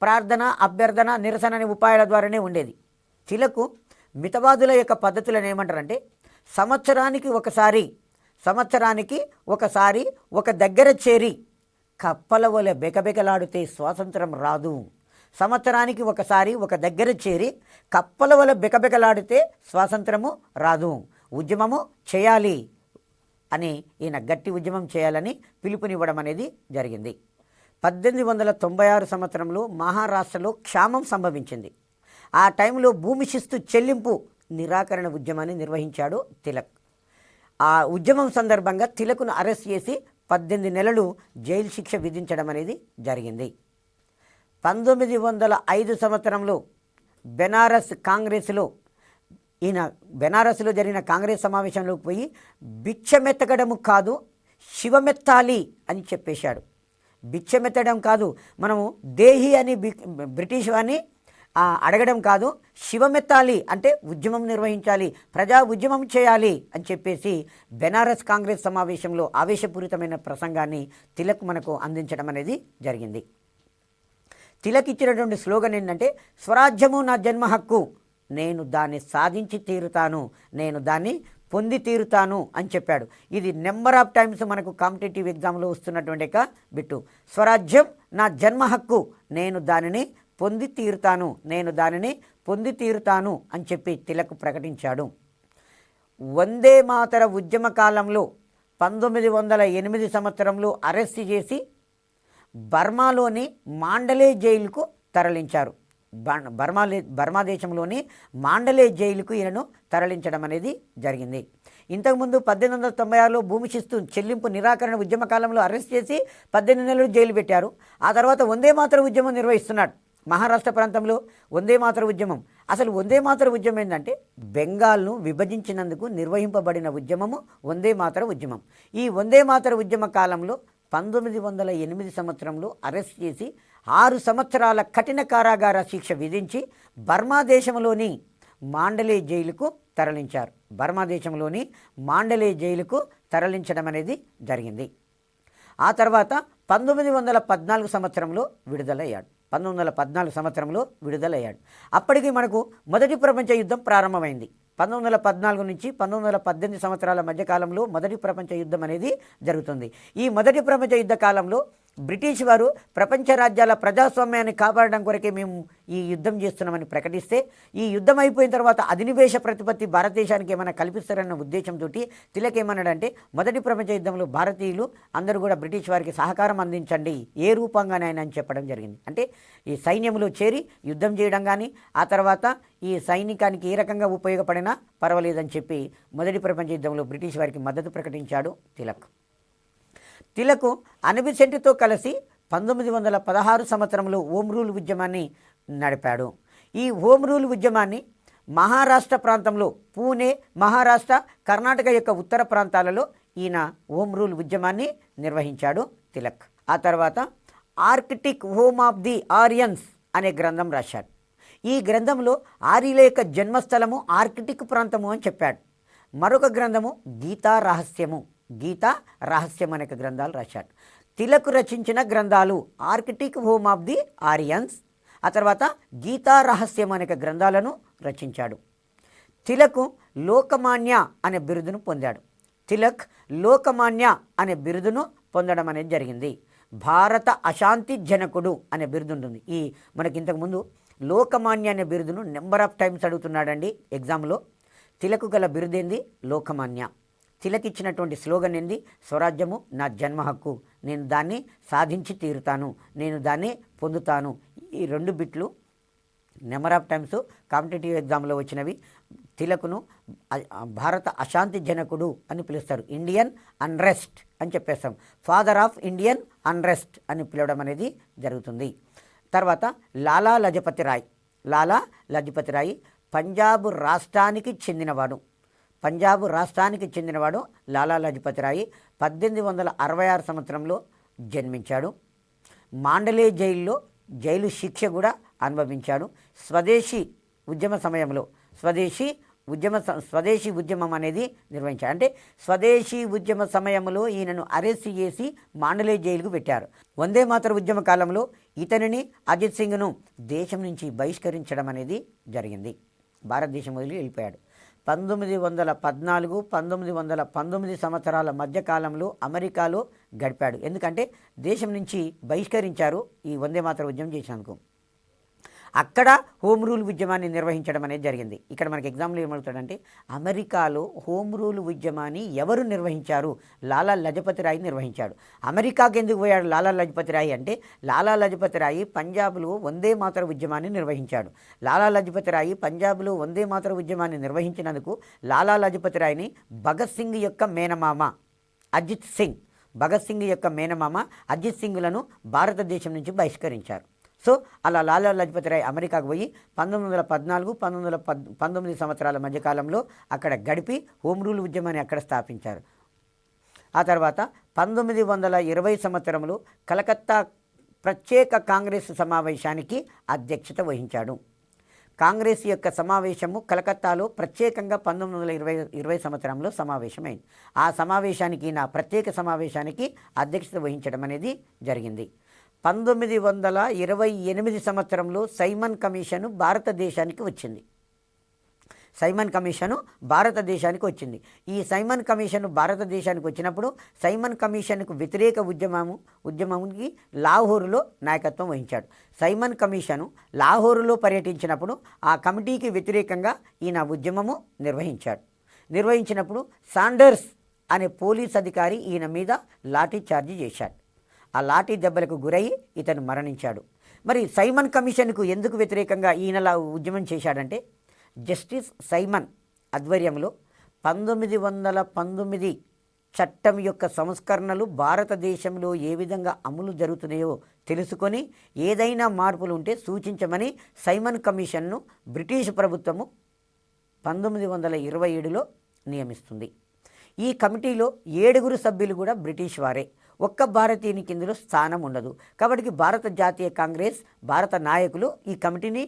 ప్రార్థన, అభ్యర్థన, నిరసన అనే ఉపాయాల ద్వారానే ఉండేది. తిలక్ మితవాదుల యొక్క పద్ధతులను ఏమంటారంటే, సంవత్సరానికి ఒకసారి ఒక దగ్గర చేరి కప్పల వలె బెకబెకలాడితే స్వాతంత్రం రాదు. సంవత్సరానికి ఒకసారి ఒక దగ్గర చేరి కప్పల వలె బెకబెకలాడితే స్వాతంత్రము రాదు, ఉద్యమము చేయాలి అని ఈయన గట్టి ఉద్యమం చేయాలని పిలుపునివ్వడం అనేది జరిగింది. 1896 సంవత్సరంలో మహారాష్ట్రలో క్షామం సంభవించింది. ఆ టైంలో భూమి శిస్తు చెల్లింపు నిరాకరణ ఉద్యమాన్ని నిర్వహించాడు తిలక్. ఆ ఉద్యమం సందర్భంగా తిలక్ను అరెస్ట్ చేసి 18 నెలలు జైలు శిక్ష విధించడం అనేది జరిగింది. 1905 సంవత్సరంలో బెనారస్లో జరిగిన కాంగ్రెస్ సమావేశంలోకి పోయి భిక్షమెత్తగడము కాదు శివమెత్తాలి అని చెప్పేశాడు. భిక్షమెత్తడం కాదు, మనము దేహి అని బ్రిటిష్ వారిని అడగడం కాదు, శివమెత్తాలి అంటే ఉద్యమం నిర్వహించాలి, ప్రజా ఉద్యమం చేయాలి అని చెప్పేసి బెనారస్ కాంగ్రెస్ సమావేశంలో ఆవేశపూరితమైన ప్రసంగాన్ని తిలక్ మనకు అందించడం అనేది జరిగింది. తిలక్ ఇచ్చినటువంటి స్లోగన్ ఏంటంటే, స్వరాజ్యము నా జన్మ హక్కు, నేను దాన్ని సాధించి తీరుతాను, నేను దాన్ని పొంది తీరుతాను అని చెప్పాడు. ఇది నెంబర్ ఆఫ్ టైమ్స్ మనకు కాంపిటేటివ్ ఎగ్జామ్లో వస్తున్నటువంటి ఒక బిట్టు. స్వరాజ్యం నా జన్మ హక్కు, నేను దానిని పొంది తీరుతాను అని చెప్పి తిలక్ ప్రకటించాడు. వందే మాతర ఉద్యమ కాలంలో 1908 సంవత్సరంలో అరెస్ట్ చేసి బర్మాలోని మాండలే జైలుకు తరలించారు. బర్మా దేశంలోని మాండలే జైలుకు ఈయనను తరలించడం అనేది జరిగింది. ఇంతకుముందు 1896లో భూమి శిస్తు చెల్లింపు నిరాకరణ ఉద్యమ కాలంలో అరెస్ట్ చేసి 18 నెలలు జైలు పెట్టారు. ఆ తర్వాత వందే మాతర ఉద్యమం నిర్వహిస్తున్నాడు మహారాష్ట్ర ప్రాంతంలో. వందే మాతర ఉద్యమం, అసలు వందే మాతర ఉద్యమం ఏంటంటే బెంగాల్ను విభజించినందుకు నిర్వహింపబడిన ఉద్యమము వందే మాతర ఉద్యమం. ఈ వందే మాతర ఉద్యమ కాలంలో 1908 సంవత్సరంలో అరెస్ట్ చేసి 6 సంవత్సరాల కఠిన కారాగార శిక్ష విధించి బర్మా దేశంలోని మాండలే జైలుకు తరలించడం అనేది జరిగింది. ఆ తర్వాత 1914 సంవత్సరంలో విడుదలయ్యాడు. అప్పటికి మనకు మొదటి ప్రపంచ యుద్ధం ప్రారంభమైంది. 1914 నుంచి 1918 సంవత్సరాల మధ్యకాలంలో మొదటి ప్రపంచ యుద్ధం అనేది జరుగుతుంది. ఈ మొదటి ప్రపంచ యుద్ధ కాలంలో బ్రిటిష్ వారు ప్రపంచ రాజ్యాల ప్రజాస్వామ్యాన్ని కాపాడడం కొరకే మేము ఈ యుద్ధం చేస్తున్నామని ప్రకటిస్తే, ఈ యుద్ధం అయిపోయిన తర్వాత అధినివేశ ప్రతిపత్తి భారతదేశానికి ఏమైనా కల్పిస్తారన్న ఉద్దేశంతో తిలక్ ఏమన్నాడంటే, మొదటి ప్రపంచ యుద్ధంలో భారతీయులు అందరూ కూడా బ్రిటిష్ వారికి సహకారం అందించండి ఏ రూపంగానైనా అని చెప్పడం జరిగింది. అంటే ఈ సైన్యంలో చేరి యుద్ధం చేయడం కానీ, ఆ తర్వాత ఈ సైనికానికి ఏ రకంగా ఉపయోగపడినా పర్వాలేదని చెప్పి మొదటి ప్రపంచ యుద్ధంలో బ్రిటిష్ వారికి మద్దతు ప్రకటించాడు తిలక్. అనిబిసెంట్తో కలిసి 1916 సంవత్సరంలో హోమ్ రూల్ ఉద్యమాన్ని నడిపాడు. ఈ హోమ్ రూల్ ఉద్యమాన్ని మహారాష్ట్ర ప్రాంతంలో పూణే, మహారాష్ట్ర, కర్ణాటక యొక్క ఉత్తర ప్రాంతాలలో ఈయన హోమ్ రూల్ ఉద్యమాన్ని నిర్వహించాడు తిలక్. ఆ తర్వాత ఆర్కిటిక్ హోమ్ ఆఫ్ ది ఆరియన్స్ అనే గ్రంథం రాశాడు. ఈ గ్రంథంలో ఆర్యుల యొక్క జన్మస్థలము ఆర్కిటిక్ ప్రాంతము అని చెప్పాడు. మరొక గ్రంథము గీతా రహస్యం అనే గ్రంథాలు రాశాడు. తిలక్ రచించిన గ్రంథాలు ఆర్కిటిక్ హోమ్ ఆఫ్ ది ఆరియన్స్, ఆ తర్వాత గీతా రహస్యం అనే గ్రంథాలను రచించాడు. తిలక్ లోకమాన్య అనే బిరుదును పొందాడు. తిలక్ లోకమాన్య అనే బిరుదును పొందడం అనేది జరిగింది. భారత అశాంతి జనకుడు అనే బిరుదు ఉంటుంది. మనకి ఇంతకుముందు లోకమాన్య అనే బిరుదును నెంబర్ ఆఫ్ టైమ్స్ అడుగుతున్నాడండి ఎగ్జామ్లో. తిలకు గల బిరుదేంది? లోకమాన్య. తిలక్ ఇచ్చినటువంటి స్లోగన్ ఏంది? స్వరాజ్యము నా జన్మ హక్కు, నేను దాన్ని సాధించి తీరుతాను, నేను దాన్ని పొందుతాను. ఈ 2 బిట్లు నెంబర్ ఆఫ్ టైమ్స్ కాంపిటేటివ్ ఎగ్జామ్లో వచ్చినవి. తిలకును భారత అశాంతి జనకుడు అని పిలుస్తారు. ఇండియన్ అన్రెస్ట్ అని చెప్పేస్తాం. ఫాదర్ ఆఫ్ ఇండియన్ అన్రెస్ట్ అని పిలవడం అనేది జరుగుతుంది. తర్వాత లాలా లజపతి రాయ్ పంజాబ్ రాష్ట్రానికి చెందినవాడు లాలా లజపతి రాయ్ 1866 సంవత్సరంలో జన్మించాడు. మాండలే జైలు శిక్ష కూడా అనుభవించాడు. స్వదేశీ ఉద్యమం అనేది నిర్వహించాడు. అంటే స్వదేశీ ఉద్యమ సమయంలో ఈయనను అరెస్ట్ చేసి మాండలే జైలుకు పెట్టారు. వందే మాతర ఉద్యమ కాలంలో ఇతనిని, అజిత్ సింగ్ను దేశం నుంచి బహిష్కరించడం అనేది జరిగింది. భారతదేశం వదిలి వెళ్ళిపోయాడు. 1914, 1919 సంవత్సరాల మధ్యకాలంలో అమెరికాలో గడిపాడు. ఎందుకంటే దేశం నుంచి బహిష్కరించారు ఈ వందే మాతర ఉద్యమం చేసినందుకు. అక్కడ హోమ్ రూల్ ఉద్యమాన్ని నిర్వహించడం అనేది జరిగింది. ఇక్కడ మనకి ఎగ్జామ్లో ఏమవుతాడంటే అమెరికాలో హోమ్ రూల్ ఉద్యమాన్ని ఎవరు నిర్వహించారు? లాలా లజపతి రాయ్ నిర్వహించాడు. అమెరికాకి ఎందుకు పోయాడు లాలా లజపతి రాయ్ అంటే లాలా లజపతి రాయ్ పంజాబ్లో వందే మాతర ఉద్యమాన్ని నిర్వహించాడు. లాలా లజపతి రాయ్ పంజాబ్లో వందే మాతర ఉద్యమాన్ని నిర్వహించినందుకు లాలా లజపతి రాయ్ని భగత్ సింగ్ యొక్క మేనమామ అజిత్ సింగ్లను భారతదేశం నుంచి బహిష్కరించారు. సో అలా లాలా లజపతి రాయ్ అమెరికాకు పోయి 1914, 1919 సంవత్సరాల మధ్యకాలంలో అక్కడ గడిపి హోమ్ రూల్ ఉద్యమాన్ని అక్కడ స్థాపించారు. ఆ తర్వాత 1920 సంవత్సరంలో కలకత్తా ప్రత్యేక కాంగ్రెస్ సమావేశానికి అధ్యక్షత వహించాడు. కాంగ్రెస్ యొక్క సమావేశము కలకత్తాలో ప్రత్యేకంగా 1920 సంవత్సరంలో సమావేశమైంది. ఆ సమావేశానికి ప్రత్యేక సమావేశానికి అధ్యక్షత వహించడం అనేది జరిగింది. 1928 సంవత్సరంలో సైమన్ కమిషను భారతదేశానికి వచ్చింది. ఈ సైమన్ కమిషన్ భారతదేశానికి వచ్చినప్పుడు సైమన్ కమిషన్కు వ్యతిరేక ఉద్యమానికి లాహోరులో నాయకత్వం వహించాడు. సైమన్ కమిషను లాహోరులో పర్యటించినప్పుడు ఆ కమిటీకి వ్యతిరేకంగా ఈయన ఉద్యమము నిర్వహించినప్పుడు సాండర్స్ అనే పోలీస్ అధికారి ఈయన మీద లాఠీ చార్జీ చేశాడు. ఆ లాఠీ దెబ్బలకు గురై ఇతను మరణించాడు. మరి సైమన్ కమిషన్కు ఎందుకు వ్యతిరేకంగా ఈయనలా ఉద్యమం చేశాడంటే జస్టిస్ సైమన్ ఆధ్వర్యంలో 1919 చట్టం యొక్క సంస్కరణలు భారతదేశంలో ఏ విధంగా అమలు జరుగుతున్నాయో తెలుసుకొని ఏదైనా మార్పులు ఉంటే సూచించమని సైమన్ కమిషన్ను బ్రిటిష్ ప్రభుత్వము 1927లో నియమిస్తుంది. ఈ కమిటీలో 7 సభ్యులు కూడా బ్రిటిష్ వారే. ఒక్క భారతీయునికి ఇందులో స్థానం ఉండదు. కాబట్టి భారత జాతీయ కాంగ్రెస్ భారత నాయకులు ఈ కమిటీని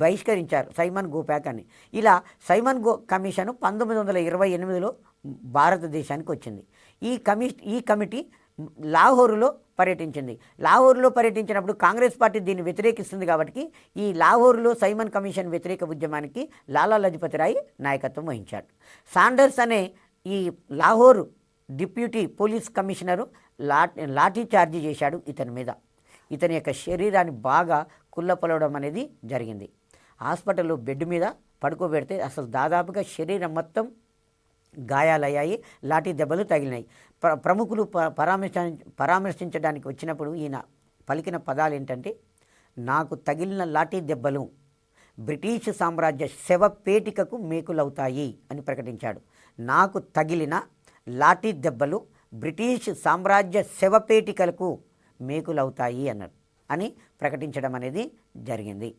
బహిష్కరించారు, సైమన్ గోపాక్ అని. ఇలా సైమన్ కమిషన్ 1928లో భారతదేశానికి వచ్చింది. ఈ కమిటీ లాహోరులో పర్యటించినప్పుడు కాంగ్రెస్ పార్టీ దీన్ని వ్యతిరేకిస్తుంది. కాబట్టి ఈ లాహోరులో సైమన్ కమిషన్ వ్యతిరేక ఉద్యమానికి లాలా లజపతి రాయ్ నాయకత్వం వహించాడు. సాండర్స్ అనే ఈ Lahore deputy police commissioner lathi charge చేశాడు ఇతని మీద. ఇతని యొక్క శరీరాన్ని బాగా కుళ్ళపొలవడం అనేది జరిగింది. హాస్పిటల్లో బెడ్ మీద పడుకోబెడితే అసలు దాదాపుగా శరీరం మొత్తం గాయాలయ్యాయి, లాఠీ దెబ్బలు తగిలినాయి. ప్రముఖులు పరామర్శించడానికి వచ్చినప్పుడు ఈయన పలికిన పదాలు ఏంటంటే, నాకు తగిలిన లాఠీ దెబ్బలు బ్రిటిష్ సామ్రాజ్య శవపేటికకు మేకులవుతాయి అని ప్రకటించాడు. నాకు తగిలిన లాఠీ దెబ్బలు బ్రిటిష్ సామ్రాజ్య శవపేటికలకు మేకులవుతాయి అని ప్రకటించడం అనేది జరిగింది.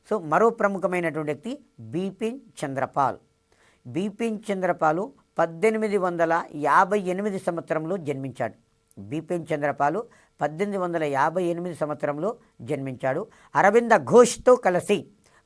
సో మరో ప్రముఖమైనటువంటి వ్యక్తి బిపిన్ చంద్రపాల్. బిపిన్ చంద్రపాలు 1858 సంవత్సరంలో జన్మించాడు. బిపిన్ చంద్రపాలు 1858 సంవత్సరంలో జన్మించాడు. అరవింద ఘోష్తో కలిసి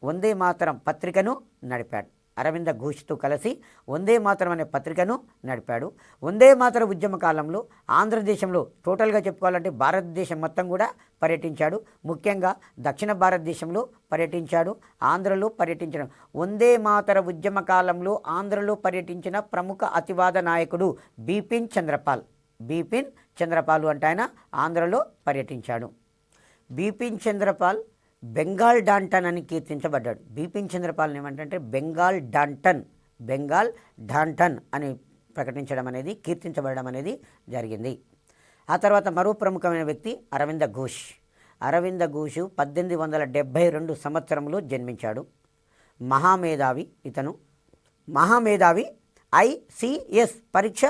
వందే మాతరం పత్రికను నడిపాడు. అరవింద ఘోష్తో కలిసి వందే మాతరం అనే పత్రికను నడిపాడు. వందే మాతర ఉద్యమ కాలంలో ఆంధ్రదేశంలో టోటల్గా చెప్పుకోవాలంటే భారతదేశం మొత్తం కూడా పర్యటించాడు. ముఖ్యంగా దక్షిణ భారతదేశంలో పర్యటించాడు, ఆంధ్రలో పర్యటించడం. వందే మాతర ఉద్యమ కాలంలో ఆంధ్రలో పర్యటించిన ప్రముఖ అతివాద నాయకుడు బిపిన్ చంద్రపాల్. బిపిన్ చంద్రపాల్ అంటే ఆయన ఆంధ్రలో పర్యటించాడు. బిపిన్ చంద్రపాల్ బెంగాల్ డాంటన్ అని కీర్తించబడ్డాడు. బిపిన్ చంద్రపాల్ ఏమంటే బెంగాల్ డాంటన్ అని ప్రకటించడం అనేది, కీర్తించబడడం అనేది జరిగింది. ఆ తర్వాత మరో ప్రముఖమైన వ్యక్తి అరవింద ఘోష్. అరవింద ఘోష్ 1872 సంవత్సరంలో జన్మించాడు. మహామేధావి ఇతను. మహామేధావి. ఐసిఎస్ పరీక్ష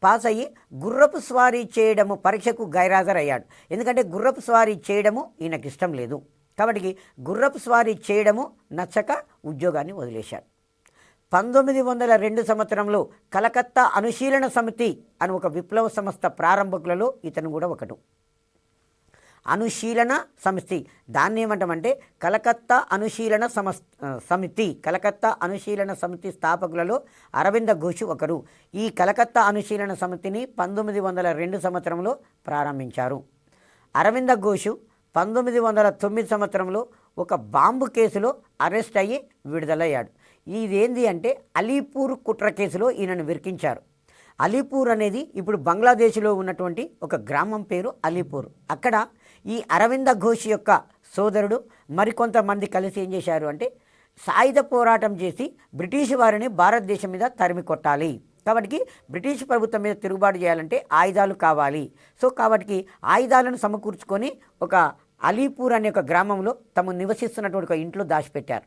పాస్ అయ్యి గుర్రపు స్వారీ చేయడము పరీక్షకు గైరాజరయ్యాడు. ఎందుకంటే గుర్రపు స్వారీ చేయడము ఈయనకి ఇష్టం లేదు, కాబట్టి గుర్రపు స్వారీ చేయడము నచ్చక ఉద్యోగాన్ని వదిలేశాడు. 1902 సంవత్సరంలో కలకత్తా అనుశీలన సమితి అని ఒక విప్లవ సంస్థ ప్రారంభకులలో ఇతను కూడా ఒకడు. అనుశీలన సమితి, దాన్ని ఏమంటామంటే కలకత్తా అనుశీలన సమితి స్థాపకులలో అరవింద ఘోష్ ఒకరు. ఈ కలకత్తా అనుశీలన సమితిని 1902 సంవత్సరంలో ప్రారంభించారు. అరవింద ఘోష్ 1909 సంవత్సరంలో ఒక బాంబు కేసులో అరెస్ట్ అయ్యి విడుదలయ్యాడు. ఇదేంది అంటే అలీపూర్ కుట్ర కేసులో ఈయనను విరికించారు. అలీపూర్ అనేది ఇప్పుడు బంగ్లాదేశ్లో ఉన్నటువంటి ఒక గ్రామం పేరు అలీపూర్. అక్కడ ఈ అరవింద ఘోష్ యొక్క సోదరుడు మరికొంతమంది కలిసి ఏం చేశారు అంటే సాయుధ పోరాటం చేసి బ్రిటిష్ వారిని భారతదేశం మీద తరిమి కొట్టాలి, కాబట్టి బ్రిటిష్ ప్రభుత్వం మీద తిరుగుబాటు చేయాలంటే ఆయుధాలు కావాలి. సో కాబట్టి ఆయుధాలను సమకూర్చుకొని ఒక అలీపూర్ అనే ఒక గ్రామంలో తమ నివసిస్తున్నటువంటి ఒక ఇంట్లో దాచిపెట్టారు.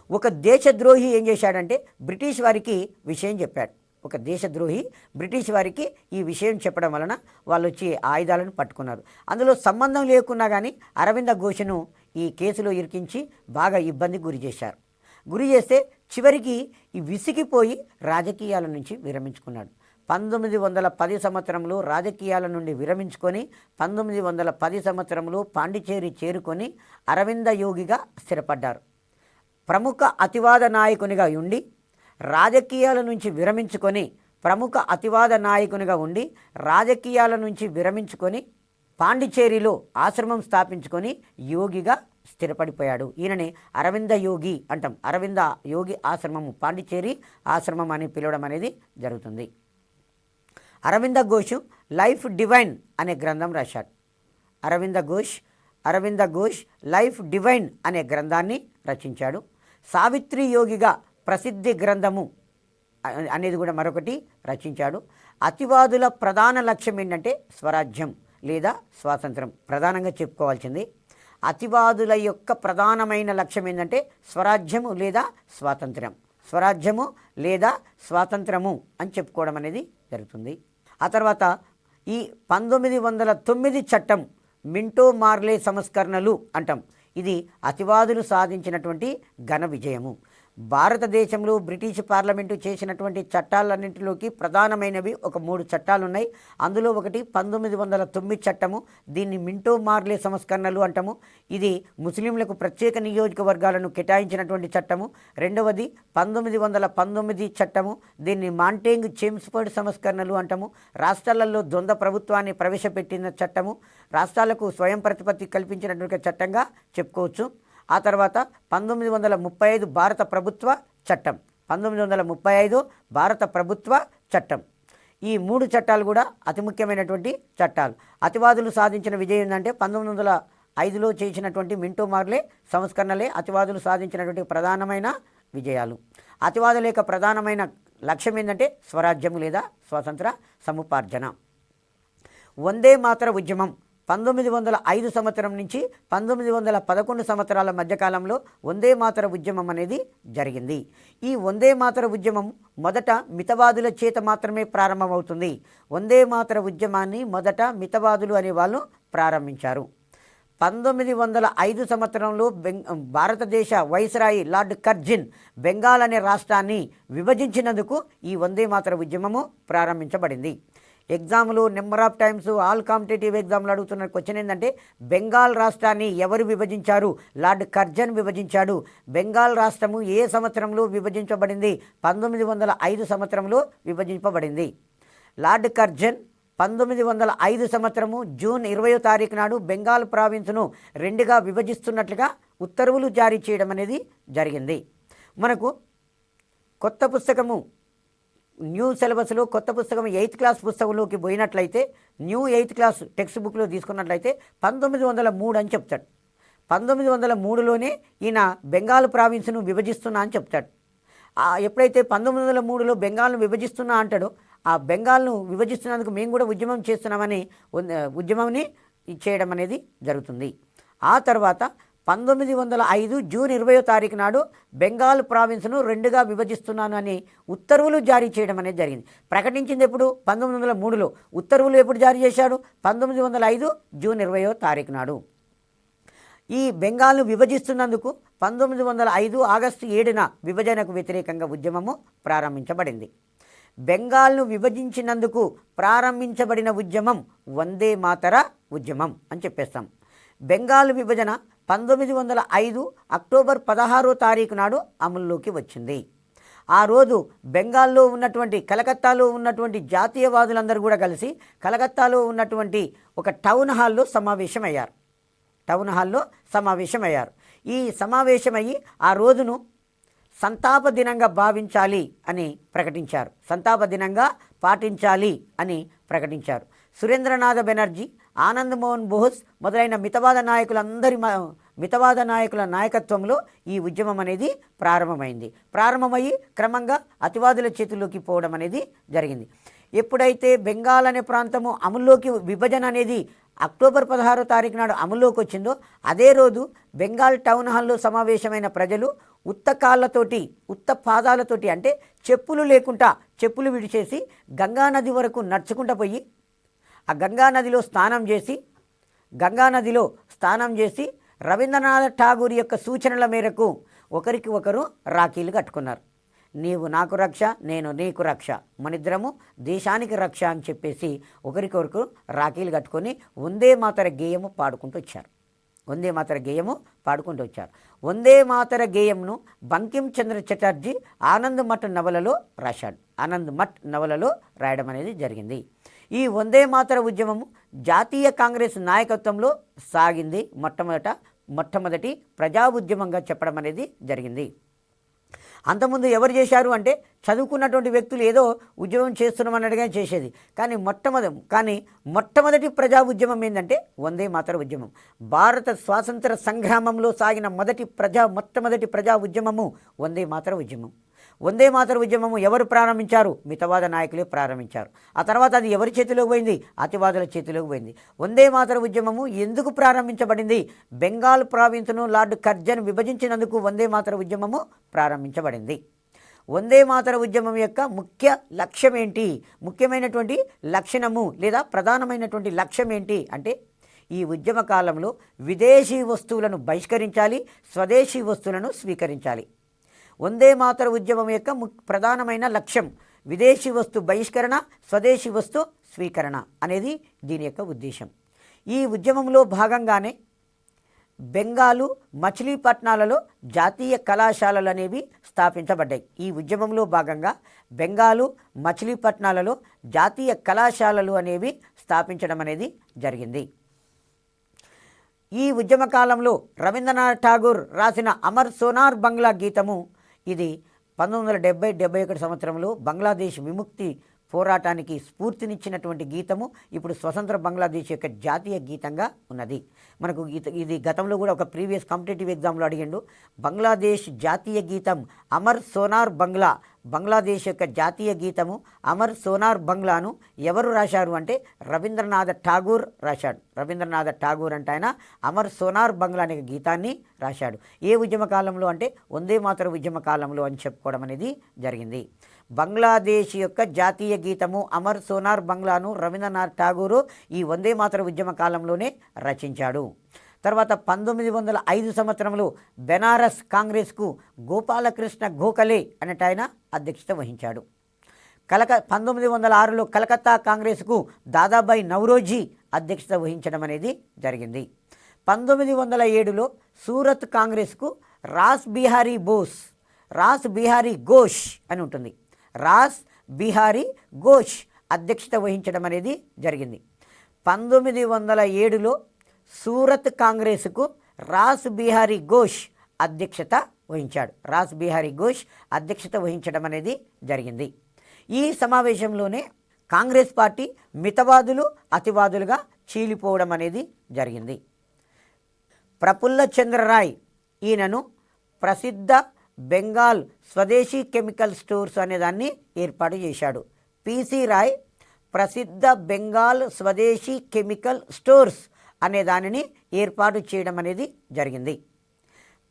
ఒక దేశద్రోహి ఏం చేశాడంటే బ్రిటిష్ వారికి విషయం చెప్పాడు. ఒక దేశద్రోహి బ్రిటిష్ వారికి ఈ విషయం చెప్పడం వలన వాళ్ళు వచ్చి ఆయుధాలను పట్టుకున్నారు. అందులో సంబంధం లేకున్నా కానీ అరవింద ఘోష్ను ఈ కేసులో ఇరికించి బాగా ఇబ్బంది గురి చేస్తే చివరికి ఈ విసిగిపోయి రాజకీయాల నుంచి విరమించుకున్నాడు. 1910 సంవత్సరంలో రాజకీయాల నుండి విరమించుకొని 1910 సంవత్సరంలో పాండిచేరి చేరుకొని అరవింద యోగిగా స్థిరపడ్డారు. ప్రముఖ అతివాద నాయకునిగా ఉండి రాజకీయాల నుంచి విరమించుకొని పాండిచేరిలో ఆశ్రమం స్థాపించుకొని యోగిగా స్థిరపడిపోయాడు. ఈయనని అరవింద యోగి అంటాం. అరవింద యోగి ఆశ్రమము, పాండిచేరి ఆశ్రమం అని పిలవడం అనేది జరుగుతుంది. అరవింద ఘోష్ లైఫ్ డివైన్ అనే గ్రంథం రాశాడు. అరవింద ఘోష్ లైఫ్ డివైన్ అనే గ్రంథాన్ని రచించాడు. సావిత్రి యోగిగా ప్రసిద్ధి గ్రంథము అనేది కూడా మరొకటి రచించాడు. అతివాదుల ప్రధాన లక్ష్యం ఏంటంటే స్వరాజ్యం లేదా స్వాతంత్రం. ప్రధానంగా చెప్పుకోవాల్సింది అతివాదుల యొక్క ప్రధానమైన లక్ష్యం ఏంటంటే స్వరాజ్యము లేదా స్వాతంత్రము అని చెప్పుకోవడం అనేది జరుగుతుంది. ఆ తర్వాత ఈ 1909 చట్టం మింటో మార్లే సంస్కరణలు అంటాం. ఇది అతివాదులు సాధించినటువంటి ఘన విజయము. భారతదేశంలో బ్రిటిష్ పార్లమెంటు చేసినటువంటి చట్టాలన్నింటిలోకి ప్రధానమైనవి ఒక 3 చట్టాలు ఉన్నాయి. అందులో ఒకటి 1909 చట్టము, దీన్ని మింటో మార్లే సంస్కరణలు అంటాము. ఇది ముస్లింలకు ప్రత్యేక నియోజకవర్గాలను కేటాయించినటువంటి చట్టము. రెండవది 1919 చట్టము, దీన్ని మాంటేంగ్ చేమ్స్ఫర్డ్ సంస్కరణలు అంటాము. రాష్ట్రాలలో ద్వంద్వ ప్రభుత్వాన్ని ప్రవేశపెట్టిన చట్టము, రాష్ట్రాలకు స్వయం ప్రతిపత్తి కల్పించినటువంటి చట్టంగా చెప్పుకోవచ్చు. ఆ తర్వాత 1935 భారత ప్రభుత్వ చట్టం. ఈ 3 చట్టాలు కూడా అతి ముఖ్యమైనటువంటి చట్టాలు. అతివాదులు సాధించిన విజయం ఏంటంటే 1905లో చేసినటువంటి మింటో మార్లే సంస్కరణలే అతివాదులు సాధించినటువంటి ప్రధానమైన విజయాలు. అతివాదుల యొక్క ప్రధానమైన లక్ష్యం ఏంటంటే స్వరాజ్యం లేదా స్వాతంత్ర సముపార్జన. వందే మాతర ఉద్యమం 1905 సంవత్సరం నుంచి 1911 సంవత్సరాల మధ్యకాలంలో వందే మాతర ఉద్యమం అనేది జరిగింది. ఈ వందే మాతర ఉద్యమం మొదట మితవాదుల చేత మాత్రమే ప్రారంభమవుతుంది. వందే మాతర ఉద్యమాన్ని మొదట మితవాదులు అనే వాళ్ళు ప్రారంభించారు. 1905 సంవత్సరంలో భారతదేశ వైస్రాయి లార్డ్ కర్జిన్ బెంగాల్ అనే రాష్ట్రాన్ని విభజించినందుకు ఈ వందే మాతర ఉద్యమము ప్రారంభించబడింది. ఎగ్జామ్లు number of times all competitive ఎగ్జామ్లు అడుగుతున్న క్వశ్చన్ ఏంటంటే బెంగాల్ రాష్ట్రాన్ని ఎవరు విభజించారు? Lord Curzon విభజించాడు. బెంగాల్ రాష్ట్రము ఏ సంవత్సరంలో విభజించబడింది? 1905 సంవత్సరంలో విభజింపబడింది. లార్డ్ కర్జన్ 1905 సంవత్సరము జూన్ 20వ తారీఖు నాడు బెంగాల్ ప్రావిన్స్ను రెండుగా విభజిస్తున్నట్లుగా ఉత్తర్వులు జారీ చేయడం అనేది జరిగింది. మనకు కొత్త పుస్తకము న్యూ సిలబస్లో కొత్త పుస్తకం 8th క్లాస్ పుస్తకంలోకి పోయినట్లయితే న్యూ 8th క్లాస్ టెక్స్ట్ బుక్లో తీసుకున్నట్లయితే 1903 అని చెప్తాడు. 1903లోనే ఈయన బెంగాల్ ప్రావిన్స్ను విభజిస్తున్నా అని చెప్తాడు. ఎప్పుడైతే 1903లో బెంగాల్ను విభజిస్తున్నా అంటాడో ఆ బెంగాల్ను విభజిస్తున్నందుకు మేము కూడా ఉద్యమం చేస్తున్నామని ఉద్యమాన్ని చేయడం అనేది జరుగుతుంది. ఆ తర్వాత 1905 జూన్ 20వ తారీఖు నాడు బెంగాల్ ప్రావిన్స్ను రెండుగా విభజిస్తున్నాను అని ఉత్తర్వులు జారీ చేయడం అనేది జరిగింది. ప్రకటించింది ఎప్పుడు? 1903లో. ఉత్తర్వులు ఎప్పుడు జారీ చేశాడు? 1905 జూన్ 20వ తారీఖు నాడు. ఈ బెంగాల్ను విభజిస్తున్నందుకు 1905 ఆగస్టు 7న విభజనకు వ్యతిరేకంగా ఉద్యమము ప్రారంభించబడింది. బెంగాల్ను విభజించినందుకు ప్రారంభించబడిన ఉద్యమం వందే మాతర ఉద్యమం అని చెప్పేస్తాం. బెంగాల్ విభజన 1905 అక్టోబర్ 16వ తారీఖు నాడు అమల్లోకి వచ్చింది. ఆ రోజు బెంగాల్లో ఉన్నటువంటి కలకత్తాలో ఉన్నటువంటి జాతీయవాదులందరూ కూడా కలిసి కలకత్తాలో ఉన్నటువంటి ఒక టౌన్ హాల్లో సమావేశమయ్యారు. ఈ సమావేశమయ్యి ఆ రోజును సంతాప దినంగా భావించాలి అని ప్రకటించారు. సంతాప దినంగా పాటించాలి అని ప్రకటించారు. సురేంద్రనాథ బెనర్జీ, ఆనంద్ మోహన్ బోస్ మొదలైన మితవాద నాయకుల నాయకత్వంలో ఈ ఉద్యమం అనేది ప్రారంభమయ్యి క్రమంగా అతివాదుల చేతుల్లోకి పోవడం అనేది జరిగింది. ఎప్పుడైతే బెంగాల్ అనే ప్రాంతము అమల్లోకి విభజన అనేది అక్టోబర్ 16వ తారీఖు నాడు అమల్లోకి వచ్చిందో అదే రోజు బెంగాల్ టౌన్ హాల్లో సమావేశమైన ప్రజలు ఉత్త పాదాలతోటి అంటే చెప్పులు లేకుండా చెప్పులు విడిచేసి గంగానది వరకు నడుచుకుంటూ పోయి ఆ గంగానదిలో స్నానం చేసి రవీంద్రనాథ్ ఠాగూర్ యొక్క సూచనల మేరకు ఒకరికి ఒకరు రాఖీలు కట్టుకున్నారు. నీవు నాకు రక్ష, నేను నీకు రక్ష, మనిద్దరము దేశానికి రక్ష అని చెప్పేసి ఒకరికొరకు రాఖీలు కట్టుకొని వందే మాతర గేయము పాడుకుంటూ వచ్చారు. వందే మాతర గేయంను బంకిం చంద్ర చటర్జీ ఆనంద్ మఠ్ నవలలో రాయడం అనేది జరిగింది. ఈ వందే మాతర ఉద్యమము జాతీయ కాంగ్రెస్ నాయకత్వంలో సాగింది. మొట్టమొదటి ప్రజా ఉద్యమంగా చెప్పడం అనేది జరిగింది. అంతకుముందు ఎవరు చేశారు అంటే చదువుకున్నటువంటి వ్యక్తులు ఏదో ఉద్యమం చేస్తున్నామన్నట్టుగా చేసేది. కానీ మొట్టమొదటి ప్రజా ఉద్యమం ఏంటంటే వందే మాతర ఉద్యమం. భారత స్వాతంత్ర సంగ్రామంలో సాగిన మొట్టమొదటి ప్రజా ఉద్యమము వందే మాతర ఉద్యమం. వందే మాతర ఉద్యమము ఎవరు ప్రారంభించారు? మితవాద నాయకులే ప్రారంభించారు. ఆ తర్వాత అది ఎవరి చేతిలోకి పోయింది? అతివాదుల చేతిలోకి పోయింది. వందే మాతర ఉద్యమము ఎందుకు ప్రారంభించబడింది? బెంగాల్ ప్రావిన్స్ను లార్డ్ కర్జన్ విభజించినందుకు వందే మాతర ఉద్యమము ప్రారంభించబడింది. వందే మాతర ఉద్యమం యొక్క ముఖ్య లక్ష్యం ఏంటి? ముఖ్యమైనటువంటి లక్షణము లేదా ప్రధానమైనటువంటి లక్ష్యం ఏంటి అంటే ఈ ఉద్యమ కాలంలో విదేశీ వస్తువులను బహిష్కరించాలి, స్వదేశీ వస్తువులను స్వీకరించాలి. వందే మాతర ఉద్యమం యొక్క ప్రధానమైన లక్ష్యం విదేశీ వస్తు బహిష్కరణ, స్వదేశీ వస్తు స్వీకరణ అనేది దీని యొక్క ఉద్దేశం. ఈ ఉద్యమంలో భాగంగానే బెంగాలు మచిలీపట్నాలలో జాతీయ కళాశాలలు అనేవి స్థాపించబడ్డాయి. ఈ ఉద్యమంలో భాగంగా బెంగాలు మచిలీపట్నాలలో జాతీయ కళాశాలలు అనేవి స్థాపించడం అనేది జరిగింది. ఈ ఉద్యమ కాలంలో రవీంద్రనాథ్ ఠాగూర్ రాసిన అమర్ సోనార్ బంగ్లా గీతము ఇది 1970-71 సంవత్సరంలో బంగ్లాదేశ్ విముక్తి పోరాటానికి స్ఫూర్తినిచ్చినటువంటి గీతము ఇప్పుడు స్వతంత్ర బంగ్లాదేశ్ యొక్క జాతీయ గీతంగా ఉన్నది. మనకు ఇది గతంలో కూడా ఒక ప్రీవియస్ కాంపిటేటివ్ ఎగ్జామ్లో అడిగిండు. బంగ్లాదేశ్ జాతీయ గీతం అమర్ సోనార్ బంగ్లా, బంగ్లాదేశ్ యొక్క జాతీయ గీతము అమర్ సోనార్ బంగ్లాను ఎవరు రాశారు అంటే రవీంద్రనాథ్ ఠాగూర్ రాశాడు. రవీంద్రనాథ్ ఠాగూర్ అంటే ఆయన అమర్ సోనార్ బంగ్లా అనే గీతాన్ని రాశాడు. ఏ ఉద్యమ కాలంలో అంటే వందే మాతర ఉద్యమ కాలంలో అని చెప్పుకోవడం అనేది జరిగింది. బంగ్లాదేశ్ యొక్క జాతీయ గీతము అమర్ సోనార్ బంగ్లాను రవీంద్రనాథ్ ఠాగూరు ఈ వందే మాతర ఉద్యమ కాలంలోనే రచించాడు. తర్వాత 1905 సంవత్సరంలో బెనారస్ కాంగ్రెస్కు గోపాలకృష్ణ గోఖలే అనేట ఆయన అధ్యక్షత వహించాడు. 1906లో కలకత్తా కాంగ్రెస్కు దాదాబాయి నౌరోజీ అధ్యక్షత వహించడం అనేది జరిగింది. 1907లో సూరత్ కాంగ్రెస్కు రాస్ బిహారీ ఘోష్ అని ఉంటుంది. రాస్ బిహారీ ఘోష్ అధ్యక్షత వహించడం అనేది జరిగింది. 1907లో సూరత్ కాంగ్రెస్కు రాస్ బిహారీ ఘోష్ అధ్యక్షత వహించాడు. రాస్ బిహారీ ఘోష్ అధ్యక్షత వహించడం అనేది జరిగింది. ఈ సమావేశంలోనే కాంగ్రెస్ పార్టీ మితవాదులు అతివాదులుగా చీలిపోవడం అనేది జరిగింది. ప్రఫుల్ల చంద్ర రాయ్ ఈయనను ప్రసిద్ధ బెంగాల్ స్వదేశీ కెమికల్ స్టోర్స్ అనేదాన్ని ఏర్పాటు చేశాడు. పిసి రాయ్ ప్రసిద్ధ బెంగాల్ స్వదేశీ కెమికల్ స్టోర్స్ అనే దానిని ఏర్పాటు చేయడం అనేది జరిగింది.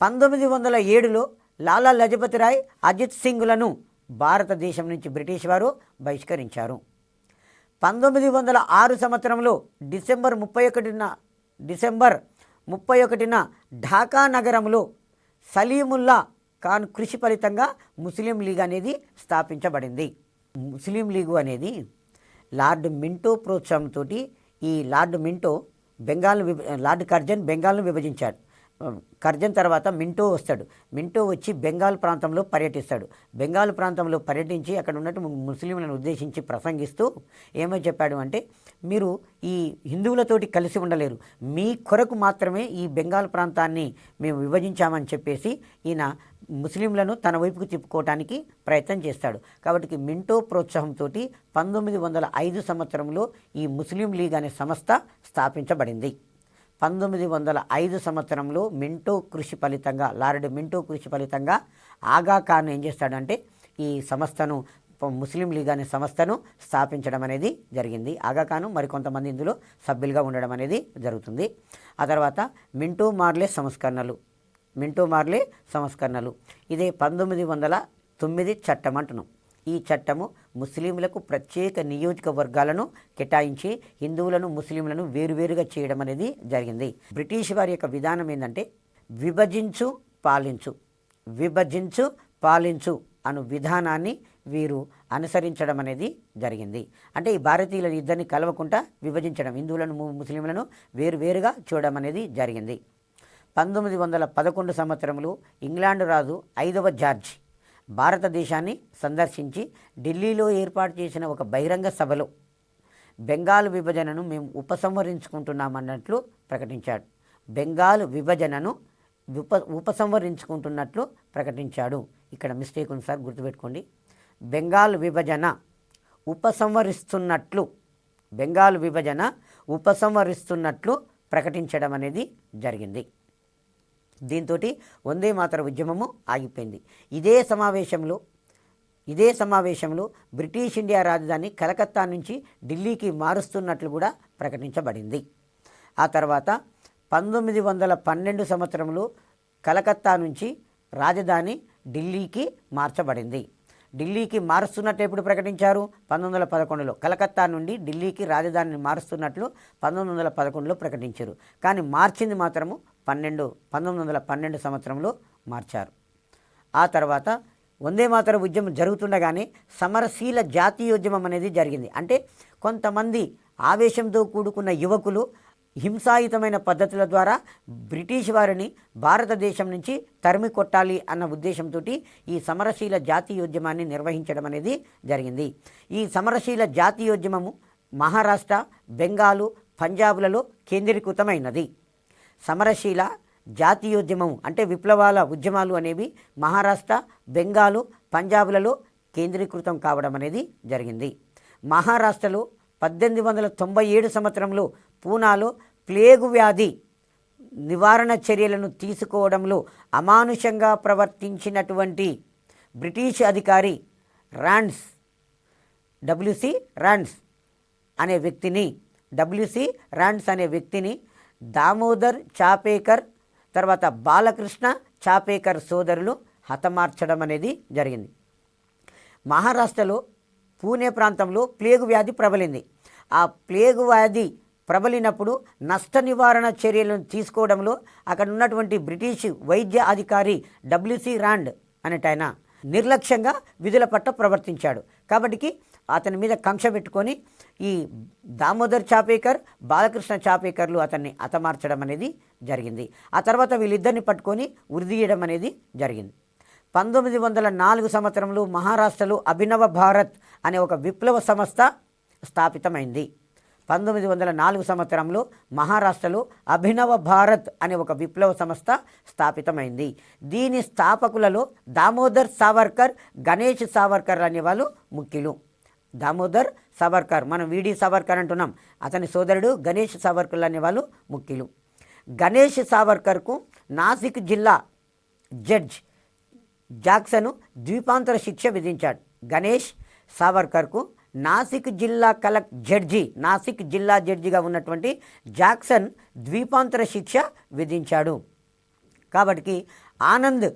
1907లో లాలా లజపతి రాయ్ అజిత్ సింగ్లను భారతదేశం నుంచి బ్రిటిష్ వారు బహిష్కరించారు. 1906 సంవత్సరంలో డిసెంబర్ 31న ఢాకా నగరంలో సలీముల్లా ఖాన్ కృషి ఫలితంగా ముస్లిం లీగ్ అనేది స్థాపించబడింది. ముస్లిం లీగు అనేది లార్డ్ మింటో ప్రోత్సాహంతో ఈ లార్డ్ కర్జన్ బెంగాల్ను విభజించాడు. కర్జన్ తర్వాత మింటో వస్తాడు. మింటో వచ్చి బెంగాల్ ప్రాంతంలో పర్యటిస్తాడు. బెంగాల్ ప్రాంతంలో పర్యటించి అక్కడ ఉన్నట్టు ముస్లింలను ఉద్దేశించి ప్రసంగిస్తూ ఏమో చెప్పాడు అంటే, మీరు ఈ హిందువులతోటి కలిసి ఉండలేరు, మీ కొరకు మాత్రమే ఈ బెంగాల్ ప్రాంతాన్ని మేము విభజించామని చెప్పేసి ఈయన ముస్లింలను తన వైపుకు తిప్పుకోవటానికి ప్రయత్నం చేస్తాడు. కాబట్టి మింటో ప్రోత్సాహంతో 1905 సంవత్సరంలో ఈ ముస్లిం లీగ్ అనే సంస్థ స్థాపించబడింది. 1905 సంవత్సరంలో లార్డ్ మింటో కృషి ఫలితంగా ఆగా ఖాన్ ఏం చేస్తాడంటే ఈ సంస్థను ముస్లిం లీగ్ అనే సంస్థను స్థాపించడం అనేది జరిగింది. ఆగా ఖాను మరికొంతమంది ఇందులో సభ్యులుగా ఉండడం అనేది జరుగుతుంది. ఆ తర్వాత మింటో మార్లే సంస్కరణలు ఇదే 1909 చట్టం అంటున్నాం. ఈ చట్టము ముస్లింలకు ప్రత్యేక నియోజకవర్గాలను కేటాయించి హిందువులను ముస్లింలను వేరువేరుగా చేయడం అనేది జరిగింది. బ్రిటిష్ వారి యొక్క విధానం ఏంటంటే విభజించు పాలించు అను విధానాన్ని వీరు అనుసరించడం అనేది జరిగింది. అంటే ఈ భారతీయులను ఇద్దరిని కలవకుండా విభజించడం, హిందువులను ముస్లింలను వేరువేరుగా చూడడం అనేది జరిగింది. 1911 సంవత్సరంలో ఇంగ్లాండ్ రాజు 5వ జార్జ్ భారతదేశాన్ని సందర్శించి ఢిల్లీలో ఏర్పాటు చేసిన ఒక బహిరంగ సభలో బెంగాల్ విభజనను మేము ఉపసంహరించుకుంటున్నామన్నట్లు ప్రకటించాడు. బెంగాల్ విభజనను ఉపసంహరించుకుంటున్నట్లు ప్రకటించాడు. ఇక్కడ మిస్టేక్ ఉంది సార్, గుర్తుపెట్టుకోండి. బెంగాల్ విభజన ఉపసంహరిస్తున్నట్లు ప్రకటించడం అనేది జరిగింది. దీంతో వందే మాతర ఉద్యమము ఆగిపోయింది. ఇదే సమావేశంలో బ్రిటిష్ ఇండియా రాజధాని కలకత్తా నుంచి ఢిల్లీకి మారుస్తున్నట్లు కూడా ప్రకటించబడింది. ఆ తర్వాత 1912 సంవత్సరంలో కలకత్తా నుంచి రాజధాని ఢిల్లీకి మార్చబడింది. ఢిల్లీకి మారుస్తున్నట్టు ఎప్పుడు ప్రకటించారు? 1911లో. కలకత్తా నుండి ఢిల్లీకి రాజధానిని మారుస్తున్నట్లు 1911లో ప్రకటించారు. కానీ మార్చింది మాత్రము 1912 సంవత్సరంలో మార్చారు. ఆ తర్వాత వందే మాతర ఉద్యమం జరుగుతుండగానే సమరశీల జాతీయోద్యమం అనేది జరిగింది. అంటే కొంతమంది ఆవేశంతో కూడుకున్న యువకులు హింసాయుతమైన పద్ధతుల ద్వారా బ్రిటిష్ వారిని భారతదేశం నుంచి తరిమి కొట్టాలి అన్న ఉద్దేశంతో ఈ సమరశీల జాతీయోద్యమాన్ని నిర్వహించడం అనేది జరిగింది. ఈ సమరశీల జాతీయోద్యమము మహారాష్ట్ర, బెంగాలు, పంజాబ్లలో కేంద్రీకృతమైనది. సమరశీల జాతీయోద్యమం అంటే విప్లవాల ఉద్యమాలు అనేవి మహారాష్ట్ర, బెంగాలు, పంజాబ్లలో కేంద్రీకృతం కావడం అనేది జరిగింది. మహారాష్ట్రలో 1897 సంవత్సరంలో పూనాలో ప్లేగు వ్యాధి నివారణ చర్యలను తీసుకోవడంలో అమానుషంగా ప్రవర్తించినటువంటి బ్రిటిష్ అధికారి డబ్ల్యూసి ర్యాండ్స్ అనే వ్యక్తిని దామోదర్ చాపేకర్ తర్వాత బాలకృష్ణ చాపేకర్ సోదరులు హతమార్చడం అనేది జరిగింది. మహారాష్ట్రలో పూణే ప్రాంతంలో ప్లేగు వ్యాధి ప్రబలింది. ఆ ప్లేగు వ్యాధి ప్రబలినప్పుడు నష్ట నివారణ చర్యలను తీసుకోవడంలో అక్కడ ఉన్నటువంటి బ్రిటిష్ వైద్య అధికారి డబ్ల్యూసి రాండ్ అనేటైన నిర్లక్ష్యంగా విధుల పట్ల ప్రవర్తించాడు. కాబట్టి అతని మీద కక్ష పెట్టుకొని ఈ దామోదర్ చాపేకర్, బాలకృష్ణ చాపేకర్లు అతన్ని హతమార్చడం అనేది జరిగింది. ఆ తర్వాత వీళ్ళిద్దరిని పట్టుకొని ఉరిదీయడం అనేది జరిగింది. 1904 సంవత్సరంలో మహారాష్ట్రలో అభినవ భారత్ అనే ఒక విప్లవ సంస్థ స్థాపితమైంది. 1904 సంవత్సరంలో మహారాష్ట్రలో అభినవ భారత్ అనే ఒక విప్లవ సంస్థ స్థాపితమైంది. దీని స్థాపకులలో దామోదర్ సావర్కర్, గణేష్ సావర్కర్ అనే వాళ్ళు ముఖ్యులు. దామోదర్ సావర్కర్, మనం వీడి సావర్కర్ అంటున్నాం, అతని సోదరుడు గణేష్ సావర్కర్ అనే వాళ్ళు ముఖ్యులు. గణేష్ సావర్కర్కు నాసిక్ జిల్లా జడ్జ్ జాక్సన్ ద్వీపాంతర శిక్ష విధించాడు. గణేష్ సావర్కర్కు నాసిక్ జిల్లా జడ్జిగా ఉన్నటువంటి జాక్సన్ ద్వీపాంతర శిక్ష విధించాడు. కాబట్టి ఆనంద్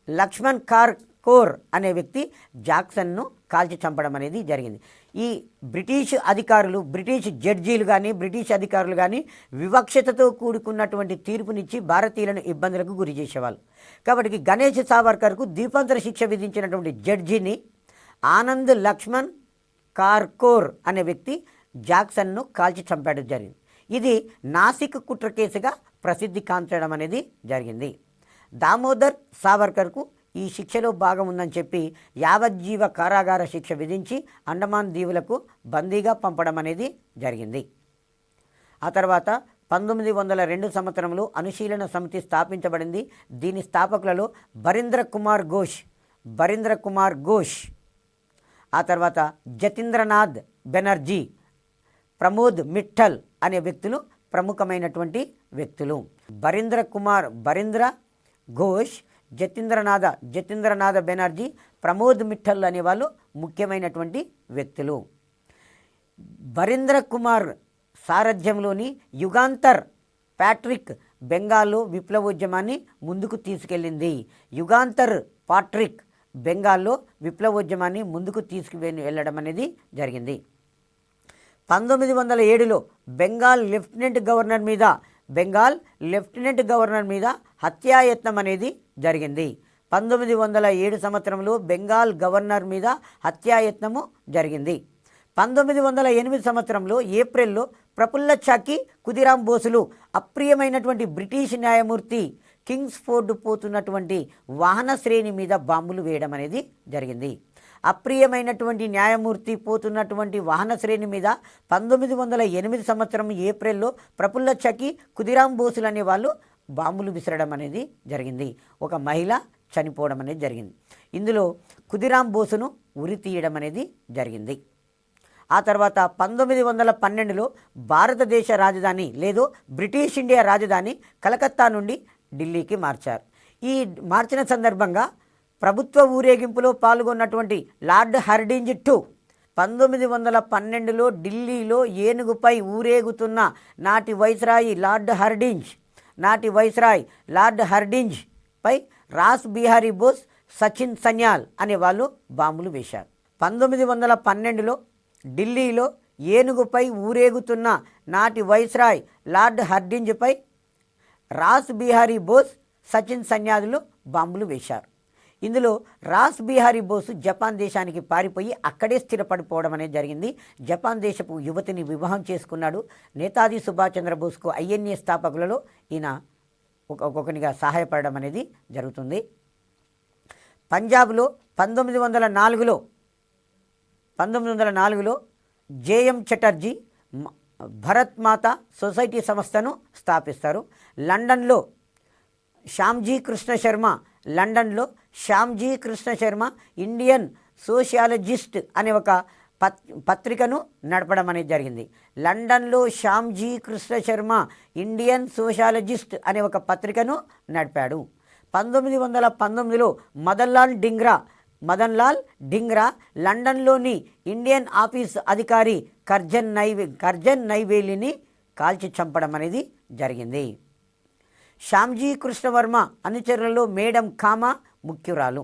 లక్ష్మణ్ కార్కోర్ అనే వ్యక్తి జాక్సన్ను కాల్చి చంపడం అనేది జరిగింది. ఈ బ్రిటిష్ అధికారులు, బ్రిటిష్ జడ్జీలు కానీ, బ్రిటిష్ అధికారులు కానీ వివక్షతతో కూడుకున్నటువంటి తీర్పునిచ్చి భారతీయులను ఇబ్బందులకు గురి చేసేవాళ్ళు. కాబట్టి గణేష్ సావర్కర్కు ద్వీపాంతర శిక్ష విధించినటువంటి జడ్జిని ఆనంద్ లక్ష్మణ్ కార్కోర్ అనే వ్యక్తి జాక్సన్ను కాల్చి చంపడం జరిగింది. ఇది నాసిక్ కుట్ర కేసుగా ప్రసిద్ధి కాంచడం అనేది జరిగింది. దామోదర్ సావర్కర్కు ఈ శిక్షలో భాగం ఉందని చెప్పి యావజ్జీవ కారాగార శిక్ష విధించి అండమాన్ దీవులకు బందీగా పంపడం అనేది జరిగింది. ఆ తర్వాత 1902 సంవత్సరంలో అనుశీలన సమితి స్థాపించబడింది. దీని స్థాపకులలో బరీంద్ర కుమార్ ఘోష్, ఆ తర్వాత జతీంద్రనాథ్ బెనర్జీ, ప్రమోద్ మిట్టల్ అనే వ్యక్తులు ప్రముఖమైనటువంటి వ్యక్తులు. బరీంద్ర ఘోష్, జతీంద్రనాథ బెనర్జీ, ప్రమోద్ మిట్టల్ అనేవాళ్ళు ముఖ్యమైనటువంటి వ్యక్తులు. బరీంద్ర కుమార్ సారథ్యంలోని యుగాంతర్ ప్యాట్రిక్ బెంగాల్లో విప్లవోద్యమాన్ని ముందుకు తీసుకెళ్ళింది. యుగాంతర్ పాట్రిక్ బెంగాల్లో విప్లవోద్యమాన్ని ముందుకు తీసుకువెళ్ళడం అనేది జరిగింది. 1907లో బెంగాల్ లెఫ్టినెంట్ గవర్నర్ మీద హత్యాయత్నం అనేది జరిగింది. 1907 సంవత్సరంలో బెంగాల్ గవర్నర్ మీద హత్యాయత్నము జరిగింది. 1908 సంవత్సరంలో ఏప్రిల్లో ప్రఫుల్ల చాకి, ఖుదీరాం బోసులు అప్రియమైనటువంటి బ్రిటిష్ న్యాయమూర్తి కింగ్స్ఫోర్డ్ పోతున్నటువంటి వాహన శ్రేణి మీద బాంబులు వేయడం అనేది జరిగింది. అప్రియమైనటువంటి న్యాయమూర్తి పోతున్నటువంటి వాహన శ్రేణి మీద 1908 సంవత్సరం ఏప్రిల్లో ప్రఫుల్ల చాకి, ఖుదీరాం బోసులు అనే వాళ్ళు బాంబులు విసరడం అనేది జరిగింది. ఒక మహిళ చనిపోవడం అనేది జరిగింది. ఇందులో ఖుదీరాం బోసును ఉరి తీయడం అనేది జరిగింది. ఆ తర్వాత 1912లో భారతదేశ రాజధాని లేదు బ్రిటిష్ ఇండియా రాజధాని కలకత్తా నుండి ఢిల్లీకి మార్చారు. ఈ మార్చిన సందర్భంగా ప్రభుత్వ ఊరేగింపులో పాల్గొన్నటువంటి లార్డ్ హర్డింజ్ 1912లో ఢిల్లీలో ఏనుగుపై ఊరేగుతున్న నాటి వైస్రాయ్ లార్డ్ హర్డింజ్ పై రాస్ బిహారీ బోస్, సచిన్ సన్యాల్ అనే వాళ్ళు బాంబులు వేశారు. 1912లో ఢిల్లీలో ఏనుగుపై ఊరేగుతున్న నాటి వైస్రాయ్ లార్డ్ హర్డింజ్పై రాస్ బిహారీ బోస్, సచిన్ సన్యాదులు బాంబులు వేశారు. ఇందులో రాస్ బిహారీ బోసు జపాన్ దేశానికి పారిపోయి అక్కడే స్థిరపడిపోవడం అనేది జరిగింది. జపాన్ దేశపు యువతిని వివాహం చేసుకున్నాడు. నేతాజీ సుభాష్ చంద్రబోస్కు ఐఎన్ఏ స్థాపకులలో ఈయన ఒక్కొక్కనిగా సహాయపడడం అనేది జరుగుతుంది. పంజాబ్లో 1904లో జేఎం చటర్జీ భరత్ మాత సొసైటీ సంస్థను స్థాపిస్తారు. లండన్లో శ్యామ్జీ కృష్ణ శర్మ ఇండియన్ సోషియాలజిస్ట్ అనే ఒక పత్రికను నడపడం అనేది జరిగింది. లండన్లో శ్యామ్జీ కృష్ణ శర్మ ఇండియన్ సోషియాలజిస్ట్ అనే ఒక పత్రికను నడిపాడు. 1919లో మదన్ లాల్ డింగ్రా లండన్లోని ఇండియన్ ఆఫీస్ అధికారి కర్జన్ నైవేలిని కాల్చి చంపడం అనేది జరిగింది. శ్యామ్జీ కృష్ణవర్మ అనుచరులలో మేడం కామా ముఖ్యురాలు.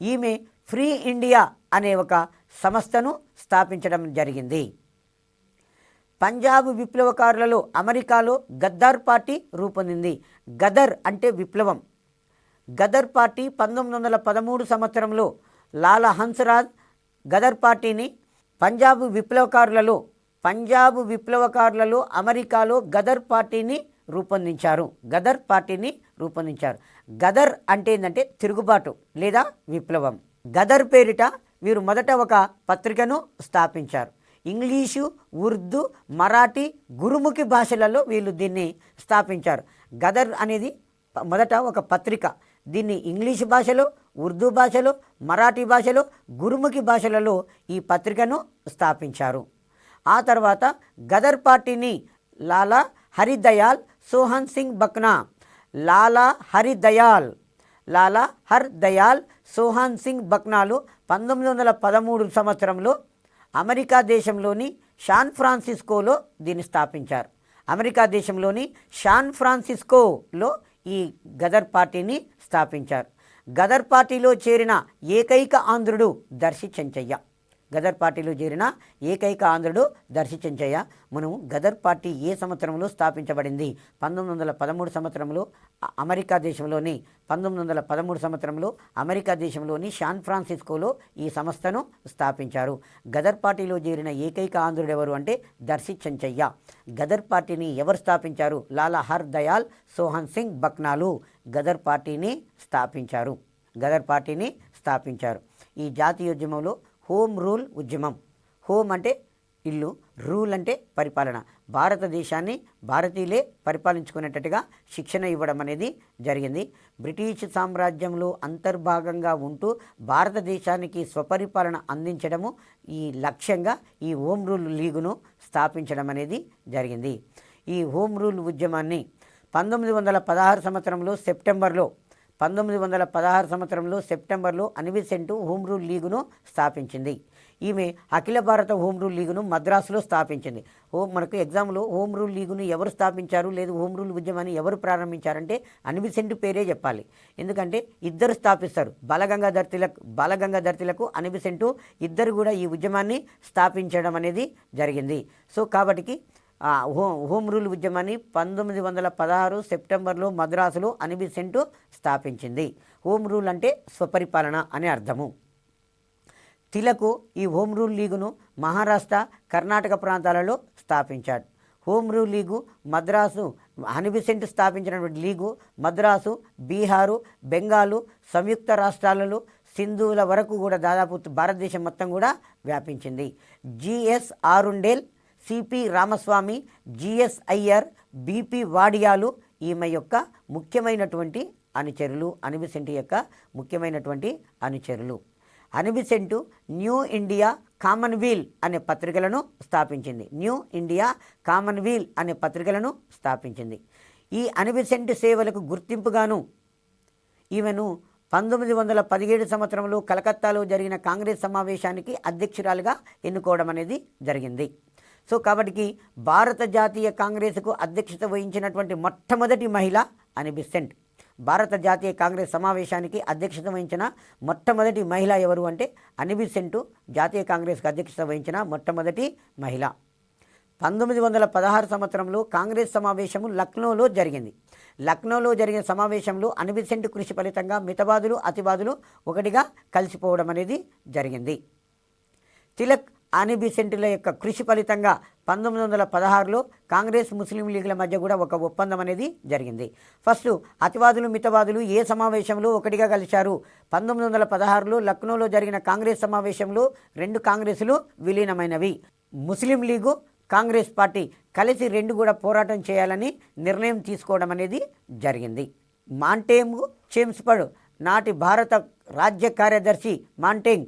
ఈమె ఫ్రీ ఇండియా అనే ఒక సంస్థను స్థాపించడం జరిగింది. పంజాబ్ విప్లవకారులలో అమెరికాలో గద్దర్ పార్టీ రూపొందింది. గదర్ అంటే విప్లవం. గదర్ పార్టీ 1913 సంవత్సరంలో లాలా హన్స్రాజ్ గదర్ పార్టీని పంజాబ్ విప్లవకారులలో అమెరికాలో గదర్ పార్టీని రూపొందించారు. గదర్ అంటే ఏంటంటే తిరుగుబాటు లేదా విప్లవం. గదర్ పేరిట వీరు మొదట ఒక పత్రికను స్థాపించారు. ఇంగ్లీషు, ఉర్దూ, మరాఠీ, గురుముఖి భాషలలో వీళ్ళు దీన్ని స్థాపించారు. గదర్ అనేది మొదట ఒక పత్రిక. దీన్ని ఇంగ్లీషు భాషలో, ఉర్దూ భాషలో, మరాఠీ భాషలో, గురుముఖి భాషలలో ఈ పత్రికను స్థాపించారు. ఆ తర్వాత గదర్ పార్టీని లాలా హరిదయాల్ సోహన్ సింగ్ బక్నా, లాలా హర్దయాల్ సోహన్ సింగ్ బక్నాలు 1913 సంవత్సరంలో అమెరికా దేశంలోని శాన్ ఫ్రాన్సిస్కోలో దీన్ని స్థాపించారు. అమెరికా దేశంలోని శాన్ ఫ్రాన్సిస్కోలో ఈ గదర్ పార్టీని స్థాపించారు. గదర్ పార్టీలో చేరిన ఏకైక ఆంధ్రుడు దర్శి చెంచయ్య. మనం గదర్ పార్టీ ఏ సంవత్సరంలో స్థాపించబడింది? 1913 సంవత్సరంలో అమెరికా దేశంలోని 1913 సంవత్సరంలో అమెరికా దేశంలోని శాన్ ఫ్రాన్సిస్కోలో ఈ సంస్థను స్థాపించారు. గదర్ పార్టీలో చేరిన ఏకైక ఆంధ్రుడు ఎవరు అంటే దర్శి చెంచయ్య. గదర్ పార్టీని ఎవరు స్థాపించారు? లాలా హర్దయాల్ సోహన్ సింగ్ బక్నాలు గదర్ పార్టీని స్థాపించారు. ఈ జాతీయోద్యమంలో హోమ్ రూల్ ఉద్యమం. హోమ్ అంటే ఇల్లు, రూల్ అంటే పరిపాలన. భారతదేశాన్ని భారతీయులే పరిపాలించుకునేటట్టుగా శిక్షణ ఇవ్వడం అనేది జరిగింది. బ్రిటిష్ సామ్రాజ్యంలో అంతర్భాగంగా ఉంటూ భారతదేశానికి స్వపరిపాలన అందించడము ఈ లక్ష్యంగా ఈ హోమ్ రూల్ లీగును స్థాపించడం అనేది జరిగింది. ఈ హోమ్ రూల్ ఉద్యమాన్ని 1916 సంవత్సరంలో సెప్టెంబర్లో అనిబిసెంట్ హోమ్ రూల్ లీగును స్థాపించింది. ఈమె అఖిల భారత హోమ్ రూల్ లీగును మద్రాసులో స్థాపించింది. మనకు ఎగ్జామ్లో హోమ్ రూల్ లీగును ఎవరు స్థాపించారు లేదు హోమ్ రూల్ ఉద్యమాన్ని ఎవరు ప్రారంభించారంటే అనిబిసెంట్ పేరే చెప్పాలి. ఎందుకంటే ఇద్దరు స్థాపిస్తారు. బాలగంగాధర్ తిలక్ అనిబిసెంట్ ఇద్దరు కూడా ఈ ఉద్యమాన్ని స్థాపించడం అనేది జరిగింది. సో కాబట్టి హోమ్ రూల్ ఉద్యమాన్ని 1916 సెప్టెంబర్లో మద్రాసులో అనిబిసెంట్ స్థాపించింది. హోమ్ రూల్ అంటే స్వపరిపాలన అనే అర్థము. తిలక్ ఈ హోమ్ రూల్ లీగును మహారాష్ట్ర, కర్ణాటక ప్రాంతాలలో స్థాపించాడు. Home rule league Madras, Annie Besant స్థాపించినటువంటి లీగు మద్రాసు, బీహారు, బెంగాలు, సంయుక్త రాష్ట్రాలలో సింధువుల వరకు కూడా దాదాపు భారతదేశం మొత్తం కూడా వ్యాపించింది. G S Arundale, C P Ramaswami, G S Iyer, B P వాడియాలు ఈమె యొక్క ముఖ్యమైనటువంటి అనుచరులు. అనిబిసెంట్ యొక్క ముఖ్యమైనటువంటి అనుచరులు. అనిబిసెంట్ న్యూ ఇండియా కామన్వీల్ అనే పత్రికలను స్థాపించింది. ఈ అనిబిసెంట్ సేవలకు గుర్తింపుగాను ఈమెను 1917 సంవత్సరంలో కలకత్తాలో జరిగిన కాంగ్రెస్ సమావేశానికి అధ్యక్షురాలుగా ఎన్నుకోవడం అనేది జరిగింది. సో కాబట్టి భారత జాతీయ కాంగ్రెస్కు అధ్యక్షత వహించినటువంటి మొట్టమొదటి మహిళ అనిబిసెంట్. భారత జాతీయ కాంగ్రెస్ సమావేశానికి అధ్యక్షత వహించిన మొట్టమొదటి మహిళ ఎవరు అంటే అనిబిసెంట్ జాతీయ కాంగ్రెస్కు అధ్యక్షత వహించిన మొట్టమొదటి మహిళ. 1916 సంవత్సరంలో కాంగ్రెస్ సమావేశము లక్నోలో జరిగింది. లక్నోలో జరిగిన సమావేశంలో అనిబిసెంట్ కృషి ఫలితంగా మితవాదులు, అతివాదులు ఒకటిగా కలిసిపోవడం అనేది జరిగింది. తిలక్, అనిబిసెంట్ల యొక్క కృషి ఫలితంగా 1916లో కాంగ్రెస్, ముస్లిం లీగ్ల మధ్య కూడా ఒక ఒప్పందం అనేది జరిగింది. ఫస్ట్ అతివాదులు, మితవాదులు ఏ సమావేశంలో ఒకటిగా కలిశారు? 1916లో లక్నోలో జరిగిన కాంగ్రెస్ సమావేశంలో రెండు కాంగ్రెసులు విలీనమైనవి. ముస్లిం లీగు, కాంగ్రెస్ పార్టీ కలిసి రెండు కూడా పోరాటం చేయాలని నిర్ణయం తీసుకోవడం అనేది జరిగింది. మాంటేగు చేమ్స్ఫర్డ్, నాటి భారత రాజ్య కార్యదర్శి మాంటేగ్,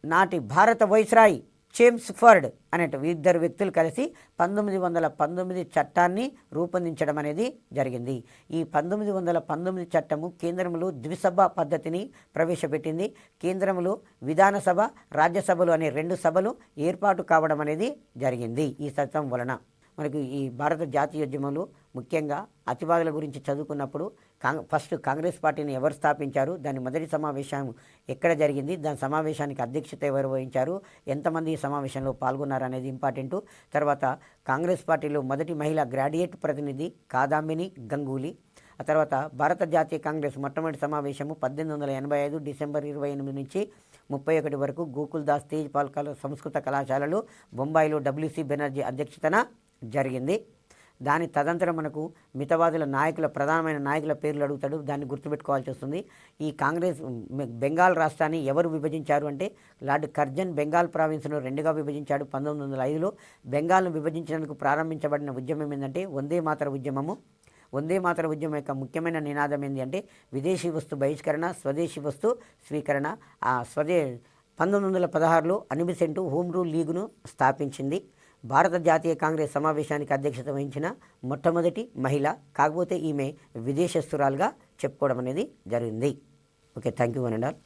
నాటి భారత వైస్రాయ్ చేమ్స్ఫర్డ్ అనే ఇద్దరు వ్యక్తులు కలిసి 1919 చట్టాన్ని రూపొందించడం అనేది జరిగింది. ఈ 1919 చట్టము కేంద్రంలో ద్విసభ పద్ధతిని ప్రవేశపెట్టింది. కేంద్రంలో విధానసభ, రాజ్యసభలు అనే రెండు సభలు ఏర్పాటు కావడం అనేది జరిగింది. ఈ చట్టం వలన మనకు ఈ భారత జాతీయోద్యమంలో ముఖ్యంగా అతివాదుల గురించి చదువుకున్నప్పుడు ఫస్ట్ కాంగ్రెస్ పార్టీని ఎవరు స్థాపించారు, దాని మొదటి సమావేశం ఎక్కడ జరిగింది, దాని సమావేశానికి అధ్యక్షత ఎవరు వహించారు, ఎంతమంది ఈ సమావేశంలో పాల్గొన్నారు అనేది ఇంపార్టెంటు. తర్వాత కాంగ్రెస్ పార్టీలో మొదటి మహిళా గ్రాడ్యుయేట్ ప్రతినిధి కాదాంబిని గంగూలీ. ఆ తర్వాత భారత జాతీయ కాంగ్రెస్ మొట్టమొదటి సమావేశము 1885 డిసెంబర్ 28 నుంచి 31 వరకు గోకుల్దాస్ తేజ్పాల్ సంస్కృత కళాశాలలో బొంబాయిలో WC బెనర్జీ అధ్యక్షతన జరిగింది. దాని తదంతరం మనకు మితవాదుల నాయకుల ప్రధానమైన నాయకుల పేర్లు అడుగుతాడు, దాన్ని గుర్తుపెట్టుకోవాల్సి వస్తుంది. ఈ కాంగ్రెస్ బెంగాల్ రాష్ట్రాన్ని ఎవరు విభజించారు అంటే లార్డ్ కర్జన్ బెంగాల్ ప్రావిన్స్ను రెండుగా విభజించాడు 1905లో. బెంగాల్ను విభజించినందుకు ప్రారంభించబడిన ఉద్యమం ఏంటంటే వందే మాతర ఉద్యమము. వందే మాతర ఉద్యమం యొక్క ముఖ్యమైన నినాదం ఏంటి అంటే విదేశీ వస్తు బహిష్కరణ, స్వదేశీ వస్తు స్వీకరణ. 1916లో అనిబిసెంటు హోమ్ రూల్ లీగును స్థాపించింది. భారత జాతీయ కాంగ్రెస్ సమావేశానికి అధ్యక్షత వహించిన మొట్టమొదటి మహిళ, కాకపోతే ఈమె విదేశస్తురాలుగా చెప్పుకోవడం అనేది జరిగింది. Okay, thank you one and all.